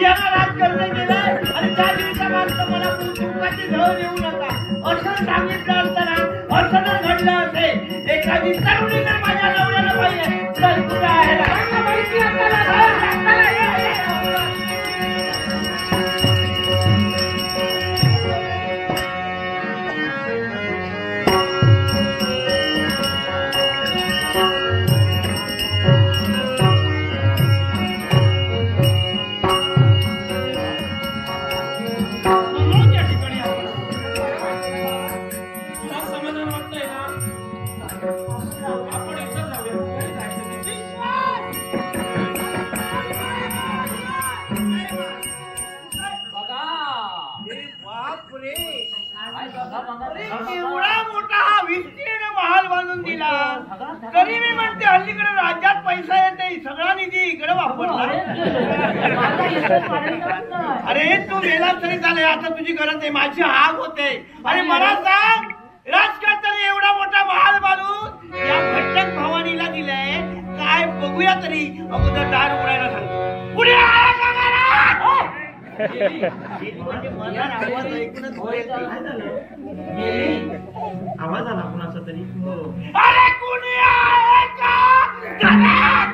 याला राजकारण केलं आणि त्या दिवसापासून मला कुटुंबाची झळ येऊ नका असं सांगितलं असताना असं जर घडलं असेल एखादी तरुणी जर माझ्या नवऱ्याला पाहिजे तर तुला आहे माहिती समाधान पैसा येते सगळा निधी इकडे वापरला. अरे तू गेला तरी चालेल, आता तुझी गरज आहे, माझी हाक होते. अरे मला सांग, राजकारणाने एवढा मोठा महाल बांधून या भटक भवानीला दिलाय काय? बघूया तरी. अगोदर दार उघडायला सांगतो. पुढे आहे का घरात? म्हणजे मला आवाज ऐकूनच आवाज आला कुणाचा तरी. अरे कुणी आहे का घरात?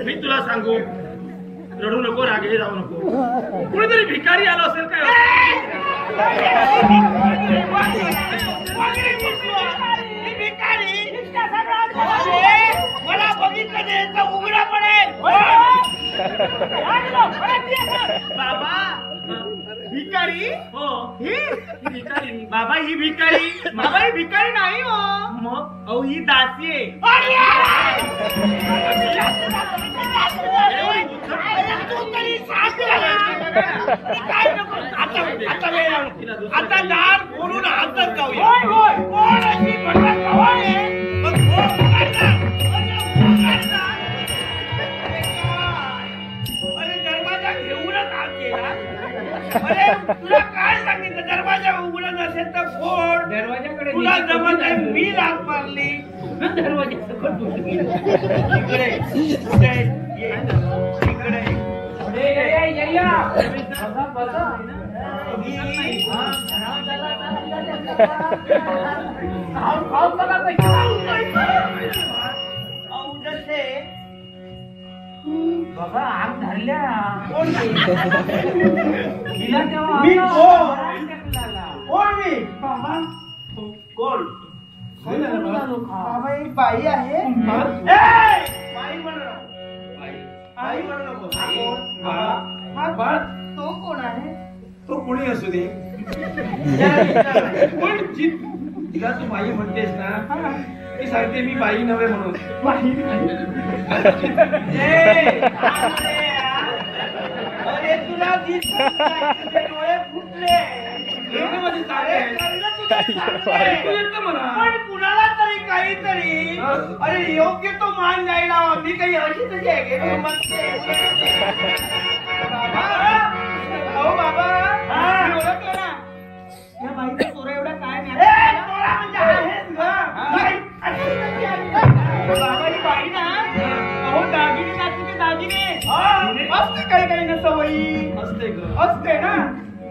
मी तुला सांगू, रडू नको, रागे जाऊ नको. कुणीतरी भिकारी आलो असेल काय? मला बघितलं ते उघडा पडेल. बाबा भिकारी? हो ही भिकारी. बाबा ही भिकारी? बाबा ही भिकारी नाही हो. मग अहो ही दासी आहे. आता दार बोलून हातात जाऊया. कोण अशी भटक भवानी? मग कोण उघडणार? अरे दरवाजा घेऊनच आत गेला. अरे तुला काय सांगितलं? दरवाजा उघडत नसेल तर फोड. दरवाजाकडे तुला जमत आहे, मी लाग मारली. दरवाजा इकडे इकडे ये. इकडे बाबा आग धरल्या. मी कोण? मी कोण? बाबा एक बाई आहे. बाई म्हणू आई म्हणू नको. हा तो कोण आहे? तो कोणी असू दे, पण तिला तू बाई म्हणतेस ना, ती सांगते मी बाई नव्हे म्हणून. अरे तुला डोळे फुटले. पण कुणाला तरी काहीतरी. अरे योग्य तो मान जायला. मी काही अशी तशी आहे हो बाबा. ओळखलं ना या बाईचा चोरा एवढा काय नाही. चोरा म्हणजे आहेच बाबा ही बाई ना. अहो दागिने नाचते दागिने असते काही काही ना सवयी असते ना.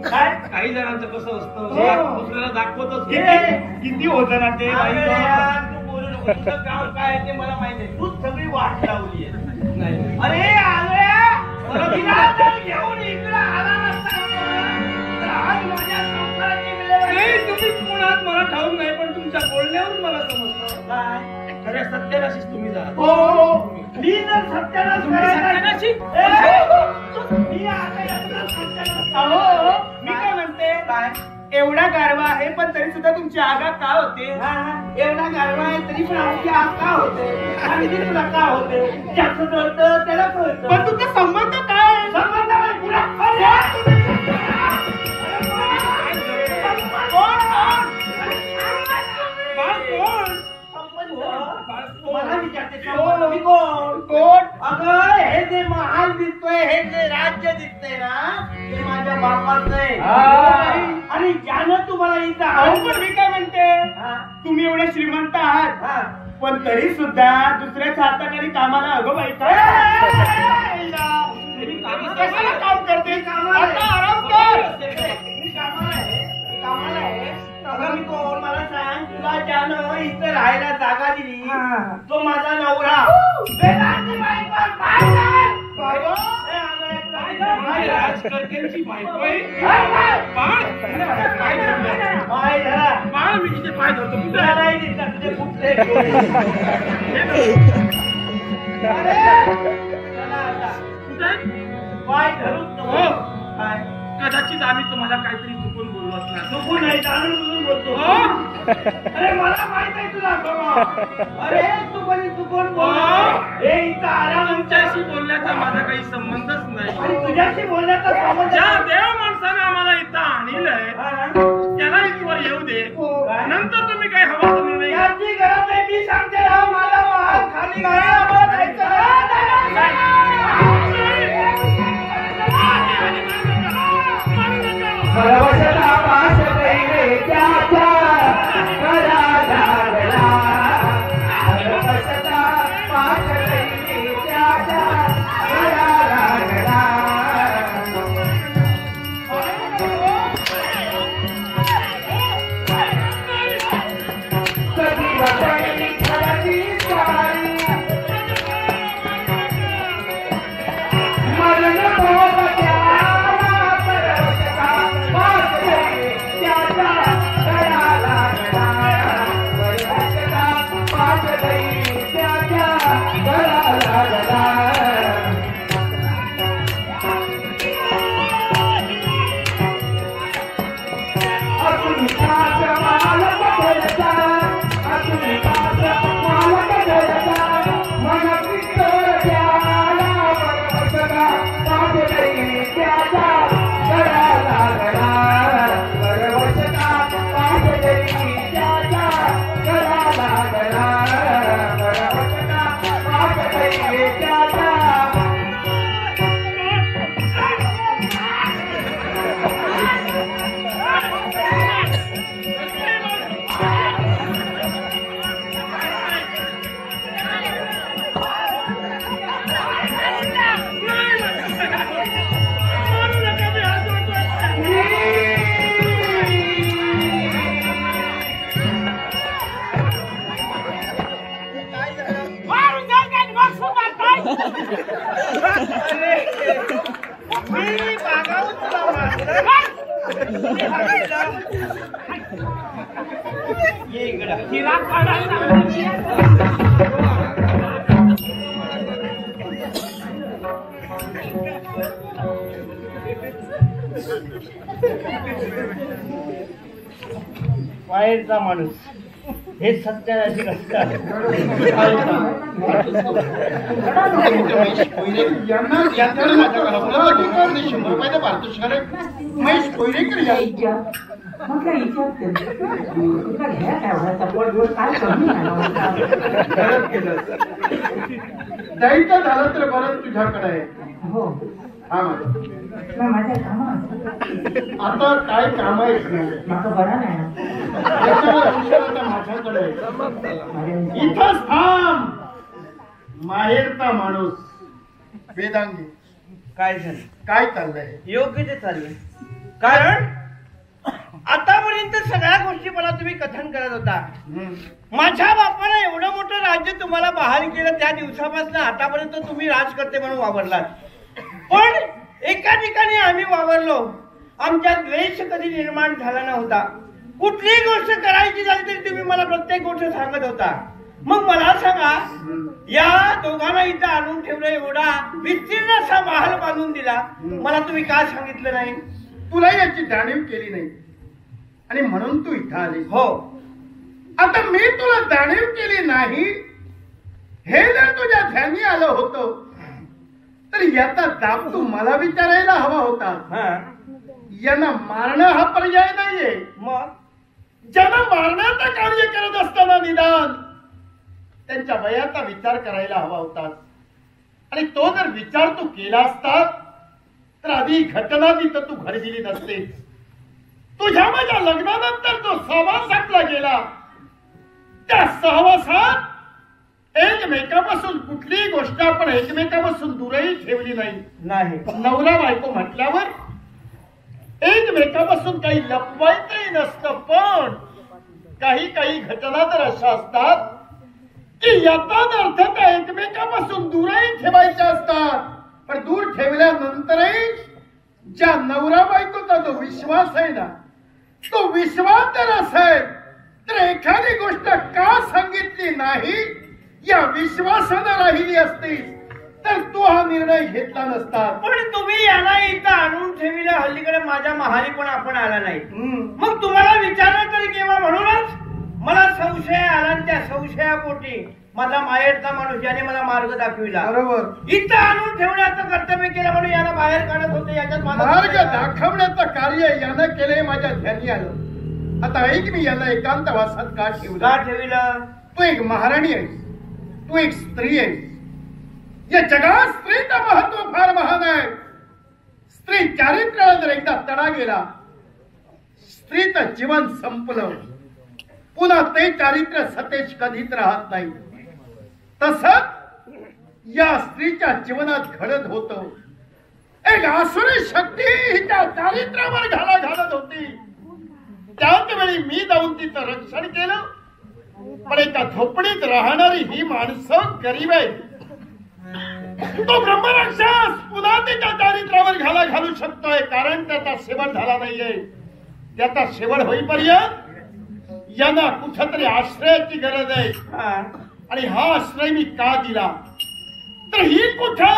काय काही जणांचं कसं असतं, दुसऱ्याला दाखवतच किती होतं ना ते. तू बोलू नको. तुझं गाव काय ते मला माहिती आहे. तूच सगळी वाट लावली आहे. अरे आले घेऊन इकडे आला नसता तर आज माझ्या संसाराची नाही. तुम्ही कोणात मला ठाऊक नाही, पण तुमच्या बोलण्यावरून मला समजतं काय खऱ्या सत्यानाशीच तुम्ही जा. हो मी जर सत्यानाश सत्यानाशी? मी काय म्हणते काय एवढा गारवा आहे पण तरी सुद्धा तुमची आगा का होते? एवढा गारवा आहे तरी पण आमची आग का होते? आणि ती तुला का होते? ज्याचं कळतं त्याला कळतं. पण तुमचा संबंध काय? संबंध मला विचारते मी कोण? कोण? अगं हे जे महाल दिसतोय, हे जे राज्य दिसतंय ना, ते माझ्या बापाचं आहे. आणि ज्यानं तुम्हाला इथं पण मी काय म्हणते, तुम्ही एवढे श्रीमंत आहात पण तरी सुद्धा दुसऱ्याच्या हाताखाली कामाला अगं बाई कशाला काम करते? आता आराम कर. कामाला आहे. अगं मी कोण? मला सांग. तुला ज्यानं इथं राहायला जागा दिली तो माझा नवरा. राजकर्त्यांची बायको आहे. पाय धरा. बाळ मी तिथे पाय धरतो. तुला नाही दिसत तुझे कुठले पाय धरून काय कदाचित आम्ही तुम्हाला काहीतरी चुकून बोललो असणार. चुकून नाही जाणून बुजून बोलतो. अरे मला माहित आहे तुला. अरे तू पण चुकून बोल. हे इथं आला तुमच्याशी बोलण्याचा माझा काही संबंधच नाही. आणि तुझ्याशी बोलण्याचा संबंध ज्या देव माणसाने आम्हाला इथं आणलंय त्याला इथवर येऊ दे. नंतर तुम्ही काय हवा तुम्ही नाही. याची गरज नाही आम्हाला जायचं परवशता पाश कैले त्याच्या गळा लागला परवशता पाश कैले त्याच्या गळा लागला कधी वगळली खरती सारी मरण भोगत्या बाहेरचा माणूस हे सत्याची असतात महेश कोयरेकर जायचं झालं तर बरं तुझ्याकडे आहे हा माझ्या कामात आता काय काम आहे माझं बरा नाही माझ्याकडे इथंच थांब माहेरचा माणूस वेदांगी काय झालं काय चाललंय योग्य ते चाललंय कारण आतापर्यंत सगळ्या गोष्टी मला तुम्ही कथन करत होता माझ्या बापाने एवढं मोठं राज्य तुम्हाला बहाल केलं त्या दिवसापासून आतापर्यंत तुम्ही राजकर्ते म्हणून वावरलात पण एका ठिकाणी आम्ही वावरलो आमच्यात द्वेष कधी निर्माण झाला नव्हता कुठलीही गोष्ट करायची झाली तरी तुम्ही मला प्रत्येक गोष्ट सांगत होता मग मला सांगा या दोघांना इथं आणून ठेवलं एवढा विस्तीर्ण असा महाल बांधून दिला मला तुम्ही काय सांगितलं नाही तुला याची जाणीव केली नाही आणि म्हणून तू इथं आली हो आता मी तुला जाणीव केली नाही हे जर तुझ्या ध्यानी आलं होतं तर याचा दाब तू मला विचारायला हवा होता यांना मारणं हा पर्याय नाहीये मग ज्यांना मारण्याचं कार्य करत असताना निदान त्यांच्या वयाचा विचार करायला हवा होता आणि तो जर विचार तू केला असता तर आधी घटना तिथं तू घडविली नसते तुझ्या माझ्या लग्नानंतर जो सहवासातला गेला त्या सहवासात एकमेकापासून कुठलीही गोष्ट आपण एकमेकापासून दूरही ठेवली नाही नवरा बायको म्हटल्यावर एकमेकापासून काही लपवायचंही नसतं पण काही घटना तर अशा असतात की याचाच अर्थ त्या एकमेकापासून दूरही ठेवायच्या असतात पण दूर ठेवल्यानंतरही ज्या नवरा बायकोचा जो विश्वास आहे ना तो विश्वास जर असेल तर एखादी गोष्ट का सांगितली नाही या विश्वासानं राहिली असती तर तू हा निर्णय घेतला नसता पण तुम्ही याला इथं आणून ठेविलं हल्लीकडे माझ्या महारी पण आपण आला नाही मग तुम्हाला विचारलं तरी केव्हा म्हणूनच मला संशय आला आणि त्या संशयापोटी माझा माहेरचा माणूस याने मला मार्ग दाखविला बरोबर इथं आणून ठेवण्याचं कर्तव्य केलं म्हणून याला बाहेर काढत होते याच्यात मार्ग दाखवण्याचं कार्य यानं केलंय माझ्या ध्यानी आलं आता ऐक मी याला एकांतवासात का ठेवलं ठेविलं तू एक महाराणी आहेस तू एक स्त्री आहेस. या जगात स्त्रीचं महत्व फार महान आहे. स्त्री चारित्र्याला जर एकदा तडा गेला, स्त्रीचं जीवन संपलं, पुन्हा ते चारित्र्य सतेज कधीच राहत नाही. तसंच या स्त्रीच्या जीवनात घडत होतं. एक आसुरी शक्ती हिच्या चारित्र्यावर घाला घालत होती. त्याच वेळी मी जाऊन तिचं रक्षण केलं. पण एका झोपडीत राहणारी ही माणसं गरीब आहेत. तो ब्रह्मराक्षस पुन्हा तिच्या चारित्र्यावर घाला घालू शकतोय, कारण त्याचा शेवट झाला नाहीये. त्याचा शेवट होईपर्यंत यांना कुठतरी आश्रयाची गरज आहे. आणि हा आश्रय मी का दिला, तर ही कुठे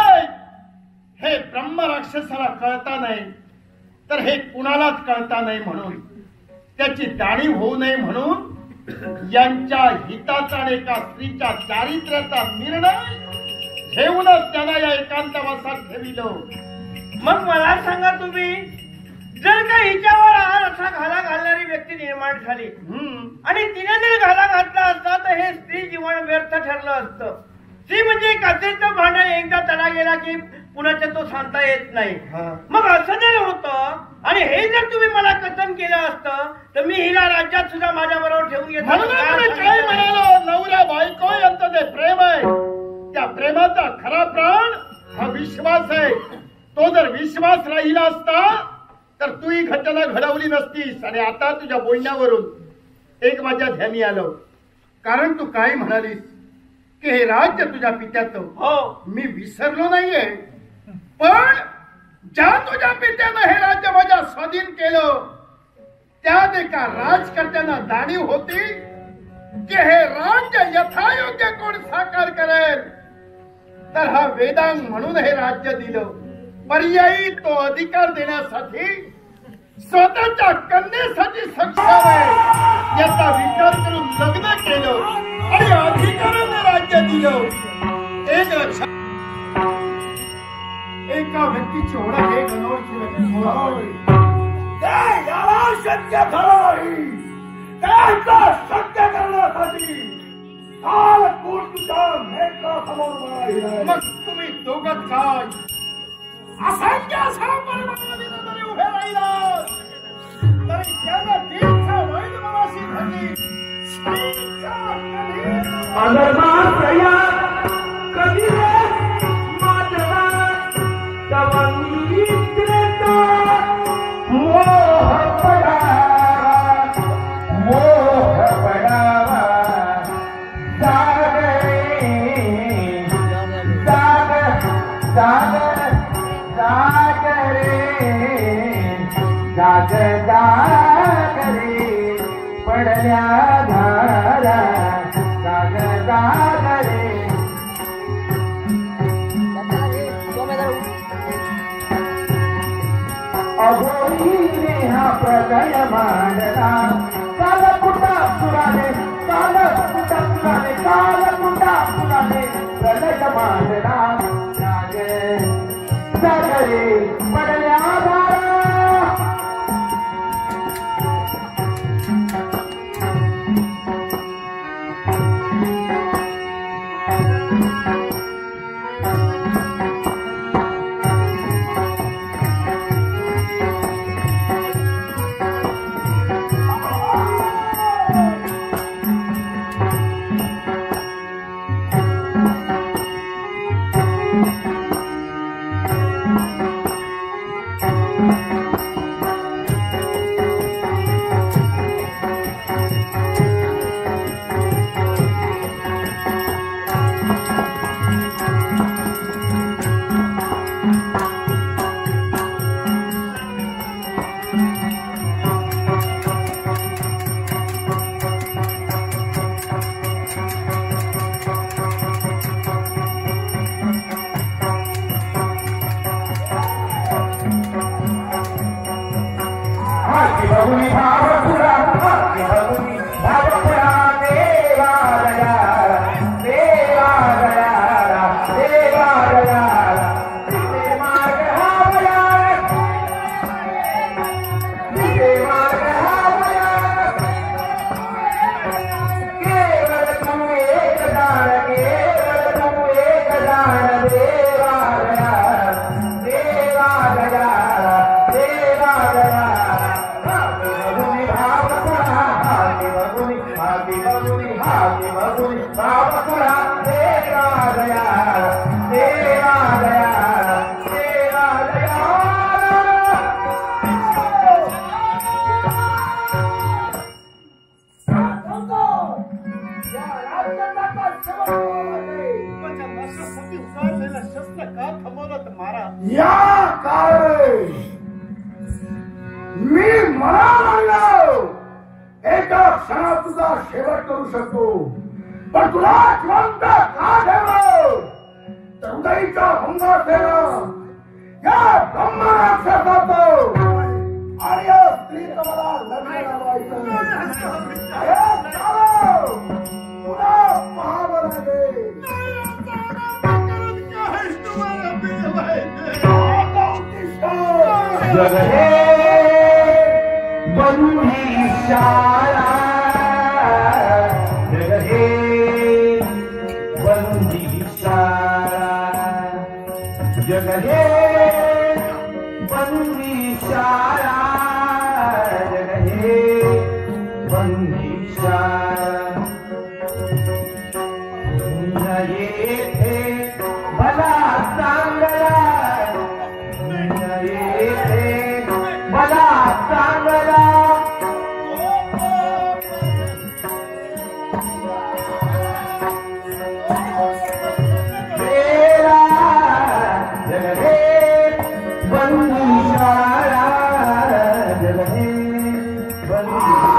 हे ब्रह्मराक्षसाला कळता नाही, तर हे कुणालाच कळता नाही, म्हणून त्याची जाणीव होऊ नये म्हणून यांच्या हिताचा आणि एका स्त्रीच्या चारित्र्याचा निर्णय घेऊनच त्याला या एकांतवासात ठेविलं. मग मला सांगा तुम्ही, जर का हिच्यावर आज असा घाला घालणारी व्यक्ती निर्माण झाली आणि तिने जर घाला घातला असता तर हे स्त्री जीवन व्यर्थ ठरलं असतं. ती म्हणजे काचेचं भांडण एकदा तडा गेला की पुण्याच्या तो सांगता येत नाही. मग असं जर होतं आणि हे जर तुम्ही मला कथन केलं असतं तर मी हिला राज्यात सुद्धा माझ्या बरोबर ठेवून घेतलं. काय म्हणालो, नवरा बायको यांचं जे प्रेम आहे, त्या प्रेमाचा खरा प्राण हा विश्वास आहे. तो जर विश्वास राहिला असता तर तू ही घटना घडवली नसतीस. आणि आता तुझ्या बोलण्यावरून एक माझ्या ध्यानी आलं, कारण तू काय म्हणालीस की हे राज्य तुझ्या पित्याचं. हो, मी विसरलो नाहीये, पण ज्या तुझ्या पित्यानं हे राज्य माझ्या स्वाधीन केलं, त्यात एका राजकर्त्यांना जाणीव होती की हे राज्य यथायोग्य कोण साकार करेल, तर हा वेदांग म्हणून हे राज्य दिलं. पर्यायी तो अधिकार देण्यासाठी स्वतःच्या कन्येसाठी सक्षम आहे याचा विचार करून लग्न केलं आणि अधिकाराने राज्य दिलं. एक लक्षात, एका व्यक्तीची ओळख एक अनोळखी याला शक्य झालं त्याचा शक्य करण्यासाठी काल तुझ्या नेत्रासमोर. मग तुम्ही दोघं काय असंख्य परमात्माने जरी उभे राहिला तरी त्याला दीर्घ वैध मनाशी धरली. कधी माझा मोह पडावा जागरे पडल्या धारा जागरे. अघोरीने हा प्रलय मांडला, कालकुटा सुराने कालकुटा सुराने प्रलय मांडला. जागरे पडल्या धारा. बाबा तेरा दया तेरा दया तेरा दया या काय मी म्हणालो एका क्षणात तुझा शेवट करू शकतो पण तुला जिवंत का ठेवलं तर उदयीच्या भंगासेना या ब्रह्मराक्षसाचं आणि या स्त्रीचं मला लग्न लावायचं पुन्हा पाहावं लागेल जग हे बंदी शाळा जग हे बंदी शाळा जग हे बंदी शाळा जग हे बंदी शाळा येथे भला चांगला मला चांगला तेरा जग हे बंदी शाळा जग हे बंदी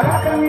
शासन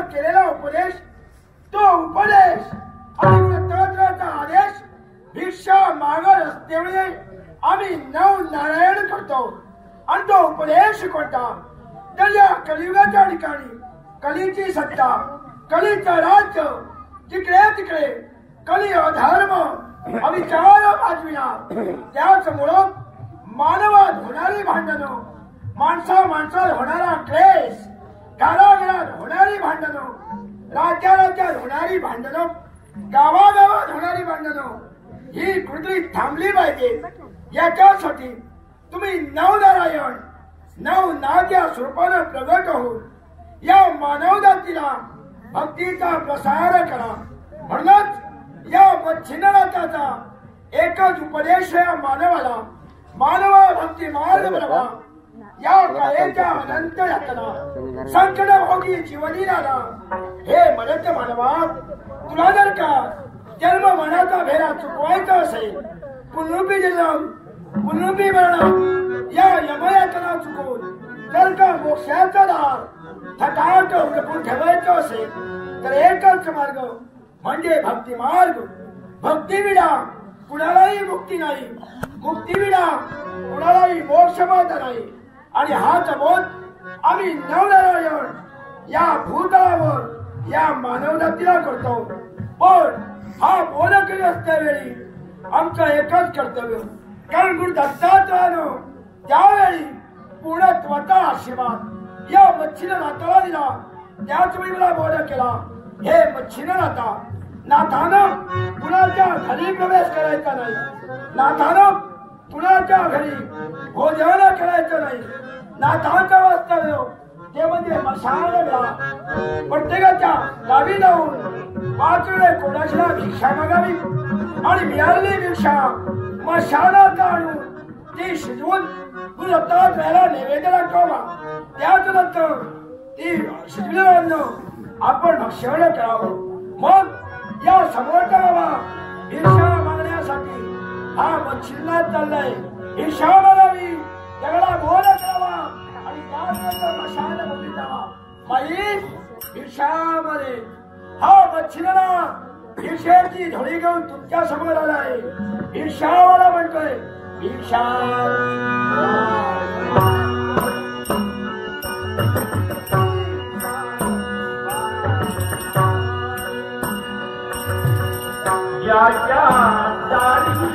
केलं कलीची सत्ता कलीचं राज्य जिकडे तिकडे कली अधर्म अविचार वाजविणार त्याचमुळं मानवात होणारी भांडणं माणसात होणारा क्लेश घराघरात होणारी भांडणं राज्यात होणारी भांडणं गावागावात होणारी भांडणं ही कृती थांबली पाहिजे याच्यासाठी तुम्ही नवनारायण नवनाथ या स्वरूपानं प्रगट होऊन या मानव जातीला भक्तीचा प्रसार करा. म्हणूनच या मच्छिंद्रनाथाचा एकच उपदेश या मानवाला, मानवा भक्ती मार्ग बनवा. या कायेच्या अनंत यातना संकट भोगी जीवनी राहा. हे मरत मानवा, तुला जर का जन्म मनाचा भेरा चुकवायचा असेल, पुनरुपी जन्म पुनरुपी मरण या यमयातना चुकवून जर का मोक्षाचा दार थटाट उडकून ठेवायचं असेल तर एकच मार्ग म्हणजे भक्ती मार्ग. भक्ती विना कुणालाही मुक्ती नाही, मुक्ती विना कुणालाही मोक्ष मार्ग नाही. आणि हाच बोध आम्ही नवनारायण या भूतलावर या मानव जातीला करतो. पण हा बोध करीत असल्यावेळी आमचं एकच कर्तव्य, कारण गुरु दत्तात्रयानं त्यावेळी पूर्णत्वाचा आशीर्वाद या मच्छिंद्रनाथाला दिला. त्याच वेळी मला बोध केला, हे मच्छिंद्रनाथा, नाथानं कुणाच्या घरी प्रवेश करायचा नाही, नाथानं कुणाच्या घरी भोजन करायचं नाही. नाथाचं वास्तव्य ते म्हणजे मशाला. प्रत्येकाच्या गावी जाऊन 5 वेळे कोणाशीला भिक्षा मागावी आणि मिळालेली भिक्षा मशालात आणून ती शिजवून दत्तात्रयाला नैवेद्य दाखवा. त्यानंतर ती शिजवल्यानं आपण भक्षण करावं. मग या समोरच्या बाबा भिक्षा मागण्यासाठी हा मच्छिंद्रनाथ चाललाय. भिक्षा मागावी, त्याला बोध करावा आणि त्यानंतर मशाला बघली जावा. बाई भिक्षामध्ये हा मच्छिंद्रनाथ भिक्षेची धोळी घेऊन तुमच्या समोर आलाय. भिक्षावाला म्हणतोय, भिक्षा याच्या दारी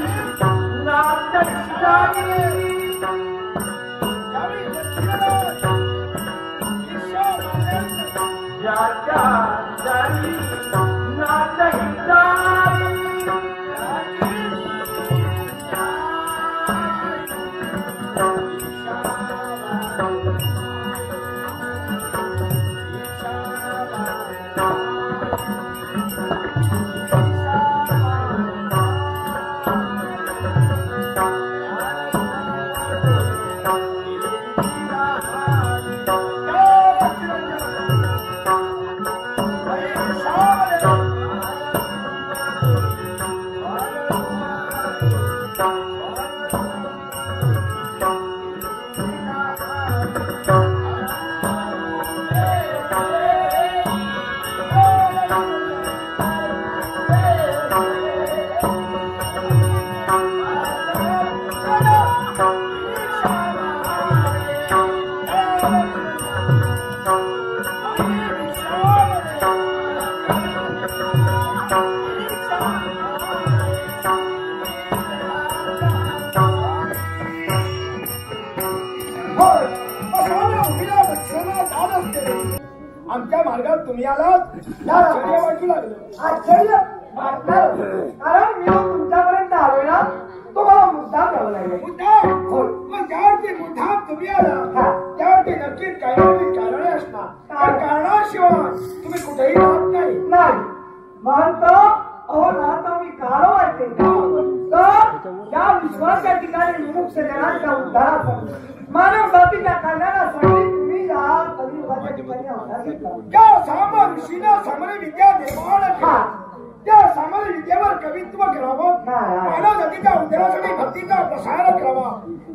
आमच्या मार्गात तुम्ही आलात. आश्चर्य वाटू लागलं. आश्चर्य वाटलं, कारण मी तुमच्यापर्यंत आलोय ना, तो मला मुद्दाम घ्यावा लागेल. मुद्दाम मग ज्यावरती मुद्दाम तुम्ही आला त्यावरती नक्कीच काही ना काही कारणे असणार. त्या कारणाशिवाय तुम्ही कुठेही राहत नाही. म्हणतो अहो राहता मी कारण वाटते तर या विश्वाच्या ठिकाणी विमुक्त जनांच्या उद्धारासाठी मानव जातीच्या कल्याणासाठी तुम्ही या कलियुगाच्या ठिकाणी अवतार घेतला. त्या साम ऋषीनं समरी विद्या निर्माण केली. त्या समरी विद्येवर कवित्व करावं, मानव जातीच्या उद्धारासाठी भक्तीचा प्रसार करावा.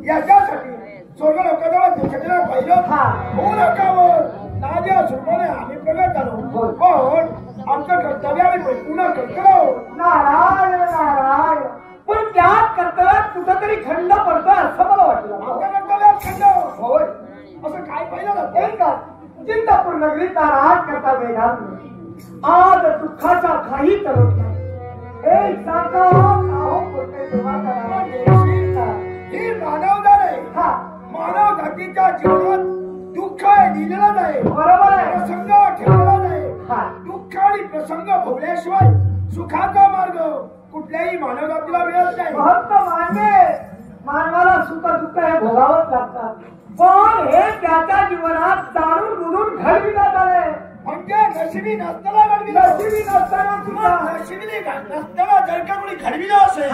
याच्यासाठी स्वर्ग लोकांजवळ देशाला पाहिलं लोकावर नाद्या स्वरूपाने आम्ही प्रगत झालो. पण आमचं कर्तव्य आम्ही पूर्ण करतो. नारायण नारायण, पण त्यात कर्तव्यात कुठंतरी खंड पडतोय असं मला वाटलं. आमच्या कर्तव्यात खंड होय असं काय पाहिलं जातं. एकच चिंतापूर नगरी ताराट करता वेगात आज दुःखाच्या काही तरुण नाही. एक सारखा ही मानवता नाही. मानव जातीच्या जीवनात दुःख लिहिलेलं नाही, बरोबर आहे. प्रसंग ठेवलेला नाही. दुःख आणि प्रसंग भोगल्याशिवाय सुखाचा मार्ग कुठल्याही मानव जातीला मिळत नाही. महत्व मान्य, मानवाला सुख दुःख हे भोगावंच लागतात. पण हे त्याच्या जीवनात जाणून बुजून घडविण्यात आले. म्हणजे नशिबी नसताना घडविलं. नशिबी नसताना सुद्धा नशिबी नसताना जर का कोणी घडविलं असेल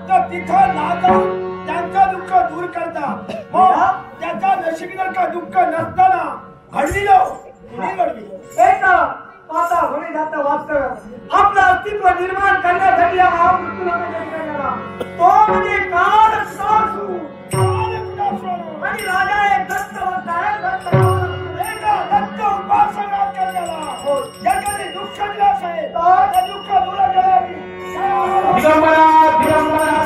तर तिथं ना जाऊन त्यांचं दुःख दूर करता. मग त्याच्या नशिबी जर का दुःख नसताना घडविलं कुणी घडविलं एक आता होणे जातं वास्तव आपलं अस्तित्व निर्माण करण्यासाठी या महामृत्यूला तो म्हणजे काळ सासू आणि राजा एक दत्तवंत आहे. दत्त उपासना करण्याला ज्याच्याने दुःख दिलं असेल तर दुःख दूर करावी. दिगंबरा दिगंबरा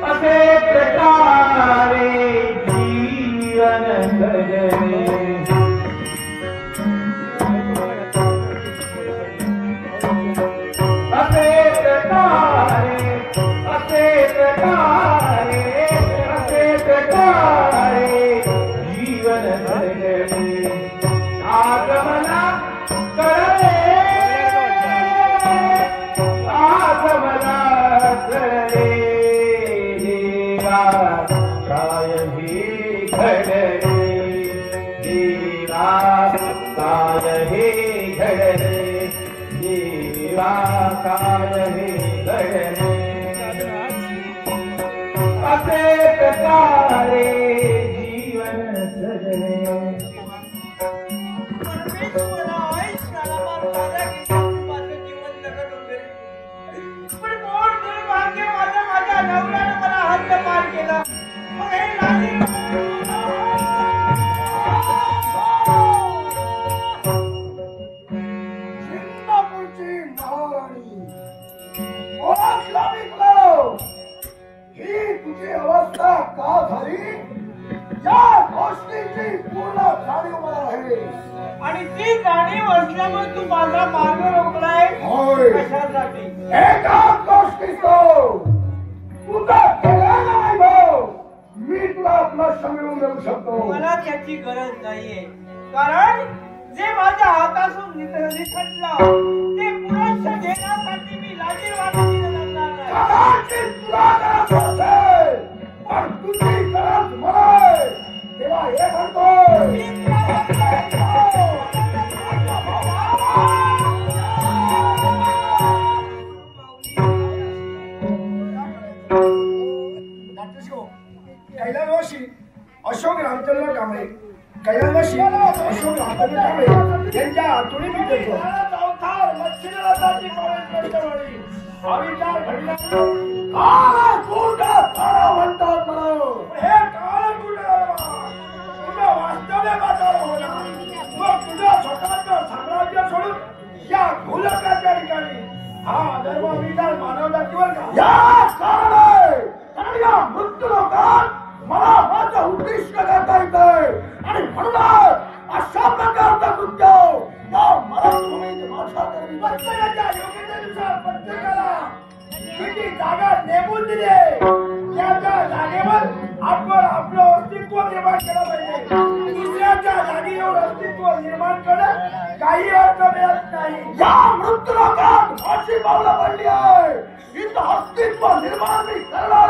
असे प्रकारे जीवन जगणे. असे प्रकारे जीवन जगणे. आगमना कळले काय हे घडले. देवा काय हे घडले. देवा काय हे घडले. असे प्रकारे जीवन जगणे. माझ्या नवऱ्याने मला हद्दपार केला. मग हे सिंगापूरची महाराणी ओळखला विकलो. ही तुझी अवस्था का झाली या गोष्टीची पूर्ण जाणीव मला आहे. आणि ती जाणीव असल्यामुळे तू माझा मार्ग रोखलाय. होय. कशासाठी? एका गोष्टीचं तुझा केलेला नाही भाऊ. मी तुला आपला मिळवून देऊ शकतो. मला त्याची गरज नाहीये. कारण जे माझ्या हातातून निसटलं ते पुरुष घेण्यासाठी मी लाजीरवाणी करणार नाही. कदाचित तुला गरज असेल पण तुझी गरज मला आहे. तेव्हा हे म्हणतो मी तुला कैलासवासी अशोक रामचंद्र कांबळे कैलासवासी अशोक रामचंद्र कांबळे यांच्या आतुनी मी देतो. म्हणतात मला हे काळ तुझं वास्तव्य मग तुझ्या स्वतःचं साम्राज्य सोडून या भूलोकाच्या ठिकाणी हा धर्म विचार मानव जातीवर का या कारण आहे. कारण या मृत्यू लोकात मला माझं उद्दिष्ट करता येतंय आणि म्हणूनच अशा प्रकारचा कृत्य या मराठभूमीत माझ्या करवी. प्रत्येकाच्या योग्यतेनुसार प्रत्येकाला किती जागा नेमून दिली त्याच्या जागेवर आपण आपलं अस्तित्व निर्माण केलं पाहिजे. दुसऱ्याच्या जागेवर अस्तित्व निर्माण करणं काही अर्थ मिळत नाही. या मृत्यू लोकात फाशी पावलं पडली आहे. इथं अस्तित्व निर्माण मी करणार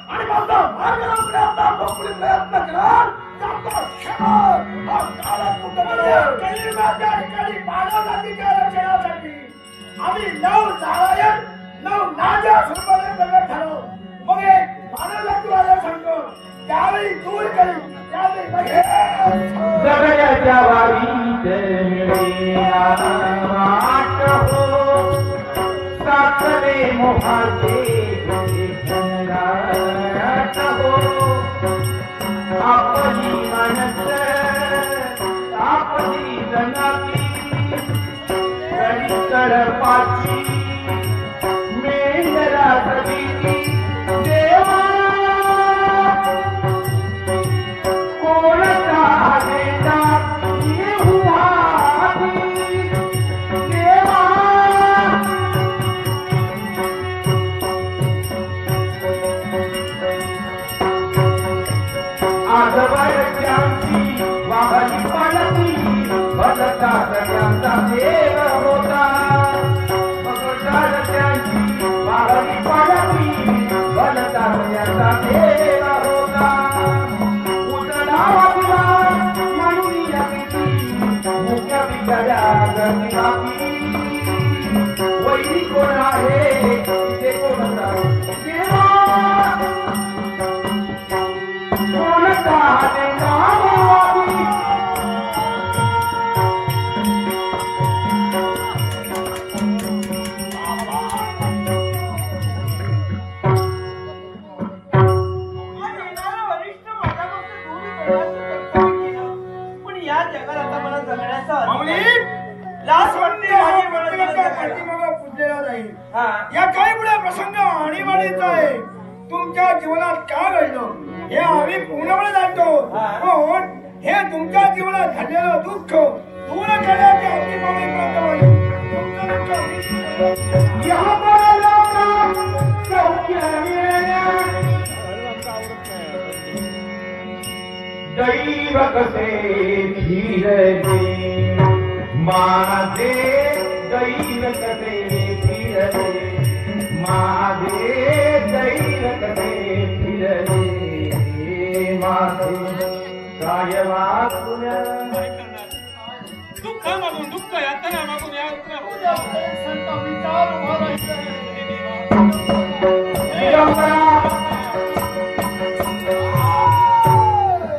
आणि माझा मार्ग रोखण्याचा जो प्रयत्न कराल त्याचा शेवट हा काळाच्या ठिकाणी मानव जातीच्या रक्षणासाठी आम्ही 9 नारायण 9 नाजा स्वरूपाने प्रगट झालो. मग एक मानव जातीला सांगतो त्यावेळी दूर करू त्यावेळी जगण्याच्या वारीत साखरे मोहाचे आपली मानस आपली जनाती कडपाची मेंढरा सगळी देवा कोणता देता येऊहा देवा. आजवरच्यांची वाहली पडती भलता सगळ्यांचा देव होता. मगरच्यांची वाहली पडती भलता सगळ्यांचा देव होता. वैरी कोण आहे ते कोण पण या जगात आता मला जगण्याचा माऊली, लाज वाटते माझी मला पाठीमागं पुजलेला जाईल. हा. या काही पुढे प्रसंग आणीबाणीचा आहे. तुमच्या जीवनात काय घडलं हे आम्ही पूर्णपणे जाणतो. पण हे तुमच्या जीवनात झालेलं दुःख दूर करण्याची आमची मागणी प्राप्त होईल. तुमचं दुःख आम्ही यहाँ पर लोग सौख्य दैव कसे फिरले माझे दैव कसे फिरले माझे दैव कसे फिरले माझे काय वाचुल्या दुःख मागून दुःख यातना मागून यातना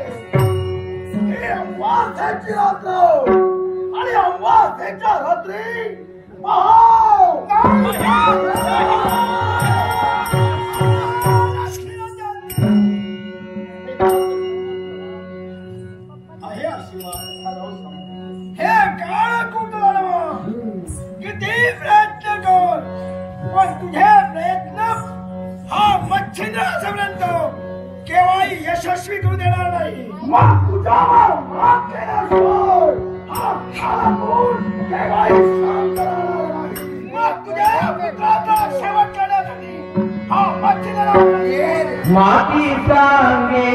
हे अमावास्येची रात्र आणि अमावास्येच्या रात्री आहे आशीर्वाद. हे काळ कुंडलावा किती प्रयत्न कर पण तुझे प्रयत्न हा मच्छिंद्र असेपर्यंत केव्हाही यशस्वी करू देणार नाही. मग तुझ्यावर मात केल्याशिवाय हा खाला कोण केव्हाही शांत राहणार नाही. मग तुझ्या पुत्राचा शेवट करण्यासाठी हा मच्छिंद्र माती सांगे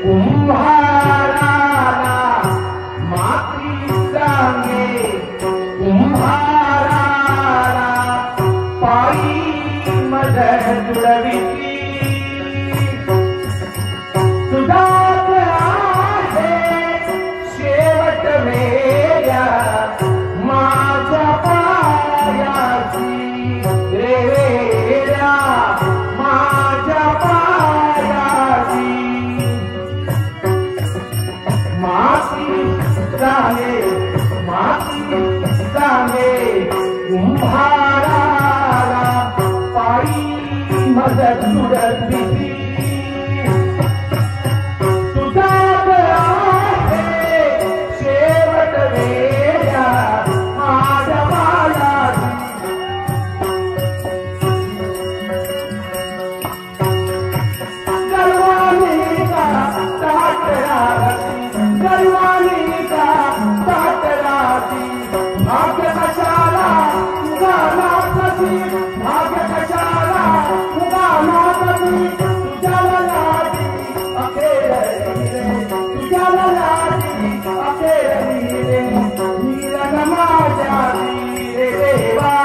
कुंभाराला माती सांगे कुंभाराला पायी मदर जुळविली तुझाच आहे शेवट मेल्या माझ्या पायाची रेवेल्या माझ्या पायाची माती सांगे कुंभाराला पायी मदत जुळविली तुझाच आहे शेवट वेळा माझ्या पायाची गरवानी का ताटराती भाग्य कशाला तुझा नाचती भाग्य कशाला तुझा नाचती तुझ्याला लाटी अखेर तुझ्याला लाटी अखेर नीरन माझ्या रे देवा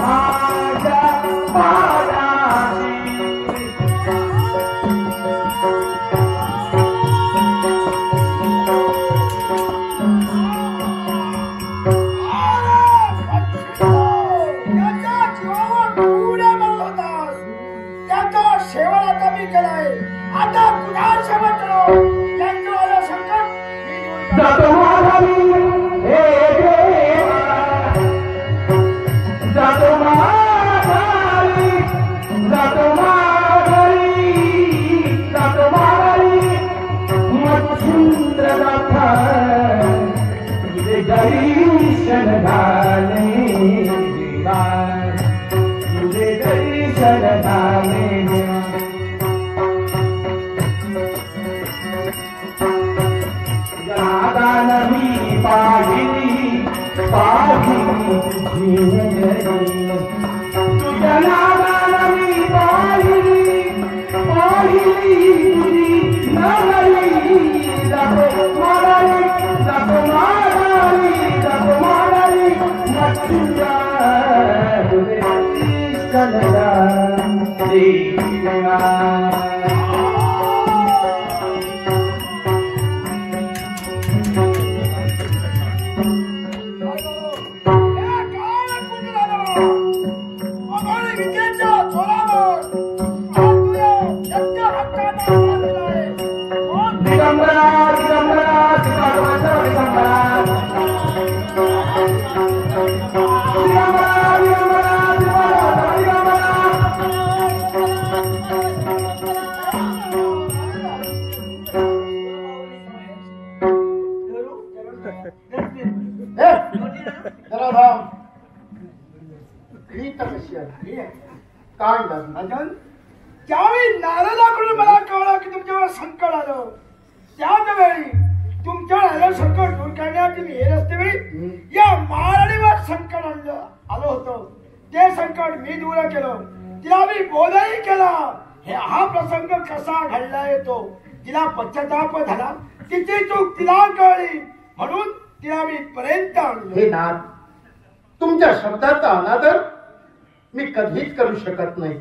माझ्या पायाची शेवट आता मी केलाय. आता तुझा शेवट करो. त्यांचं संकट मी दूर करतो. जातो माघारी हे देवा जातो माघारी जातो माघारी जातो माघारी मच्छिंद्रनाथा तुझे दर्शन झाले देवा तुझे दर्शन झाले देवा दानवी पाहिली तुझ्या नादानवी पाहिली नगरी जातो मारारी जातो मारारी जातो मारारी मच्छिंद्रा देवा जरा थांब. ही तर कशी आहे काय अजून ज्यावेळी नारदाकडून मला कळलं की तुमच्यावर संकट आलं, त्याच वेळी तुमच्या आलं संकट दूर करण्याची मी हे रस्ते वेळी या महाराणीवर संकट आलं होतं. ते संकट मी दूर केलं, तिला मी बोधही केला. हा प्रसंग कसा घडला येतो, तिला पश्चाताप झाला, तिची चूक तिला कळली, म्हणून तिला मी पर्यंत आणलं. हे नाथ, तुमच्या शब्दाचा अनादर मी कधीच करू शकत नाही.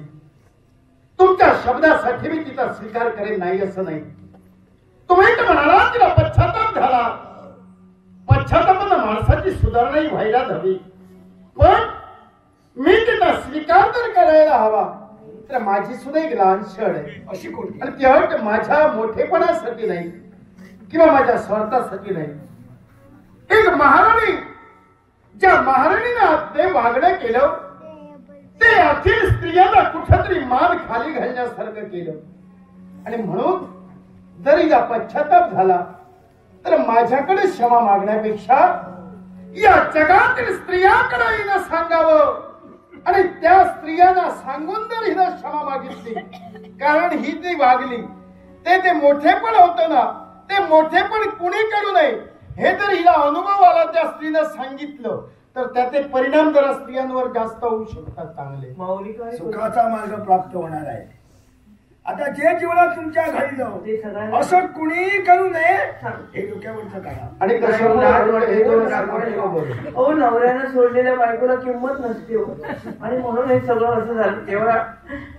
तुमच्या शब्दासाठी मी तिचा स्वीकार करेन नाही असं नाही. तुम्ही तर म्हणाला तिला पश्चाताप झाला. पश्चातापानं माणसाची सुधारणाही व्हायला हवी, पण मी तिचा स्वीकार तर करायला हवा. तर माझी सुद्धा एक लहान क्षण आहे अशी कोणती? आणि तेव्हा माझ्या मोठेपणासाठी नाही किंवा माझ्या स्वार्थासाठी नाही. एक महाराणी, ज्या महाराणीनं ते वागणं केलं ते अखिल स्त्रियांना कुठेतरी मान खाली घालण्यासारखं केलं. आणि म्हणून जरी या पश्चाताप झाला तर माझ्याकडे क्षमा मागण्यापेक्षा या जगातील स्त्रियांकडे हिनं सांगावं आणि त्या स्त्रियांना सांगून जर हिनं क्षमा मागितली, कारण ही ती वागली ते मोठेपण होतं ना, ते मोठेपण कुणी करू नये हे जर हिला अनुभव आला, त्या स्त्रीनं सांगितलं तर त्याचे परिणाम जरा स्त्रियांवर जास्त होऊ शकतात चांगले. सुखाचा मार्ग प्राप्त होणार आहे. आता जे जीवनात तुमच्या घडलं असं कुणी करू नये हे डोक्यावरचं करा. आणि नवऱ्यानं सोडलेल्या बायकोला किंमत नसते हो. आणि म्हणून हे सगळं असं झालं. तेव्हा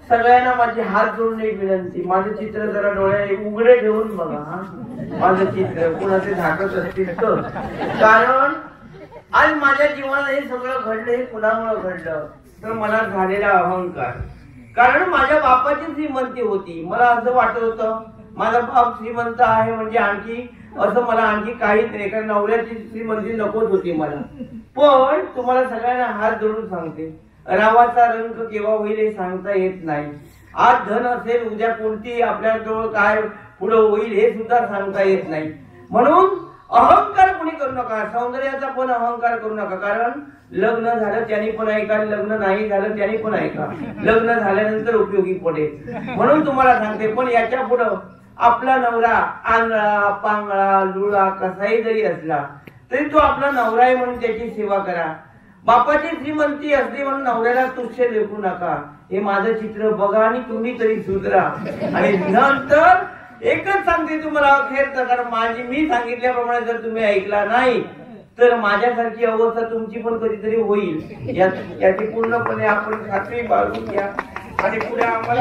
सगळ्यांना माझी हात जोडून एक विनंती, माझं चित्र जरा डोळ्या उघडे ठेवून बघा. माझं चित्र कुणाचे झाकत असतील तर, कारण आज माझ्या जीवनात हे सगळं घडलं हे कुणामुळे घडलं तर मला झालेला अहंकार. कारण माझ्या बापाची श्रीमंती होती, मला असं वाटत होतं माझा बाप श्रीमंत आहे म्हणजे आणखी असं मला आणखी काहीच नाही, कारण नवऱ्याची श्रीमंती नकोच होती मला. पण तुम्हाला सगळ्यांना हात जोडून सांगते, रावाचा रंग केव्हा होईल हे सांगता येत नाही. आज धन असेल, उद्या कोणती आपल्याजवळ काय पुढे होईल हे सुद्धा सांगता येत नाही. म्हणून अहंकार कोणी करू नका, सौंदर्याचा पण अहंकार करू नका. कारण लग्न झालं त्यांनी पण ऐका, लग्न नाही झालं त्यांनी पण ऐका, लग्न झाल्यानंतर उपयोगी पडेल. म्हणून तुम्हाला सांगते, पण याच्या पुढं आपला नवरा आंधळा पांगळा लुळा कसाही जरी असला तरी तो आपला नवरा आहे म्हणून त्याची सेवा करा. बापाची श्रीमंती असली म्हणून नवऱ्याला तुच्छ लेखू नका. हे माझं चित्र बघा आणि तुम्ही तरी सुधरा. आणि नंतर एकच सांगते तुम्हाला अखेरचं, कारण माझी मी सांगितल्याप्रमाणे जर तुम्ही ऐकला नाही तर माझ्यासारखी अवस्था तुमची पण कधीतरी होईल. याची पूर्णपणे आपण खात्री बाळगून घ्या आणि पुढे आम्हाला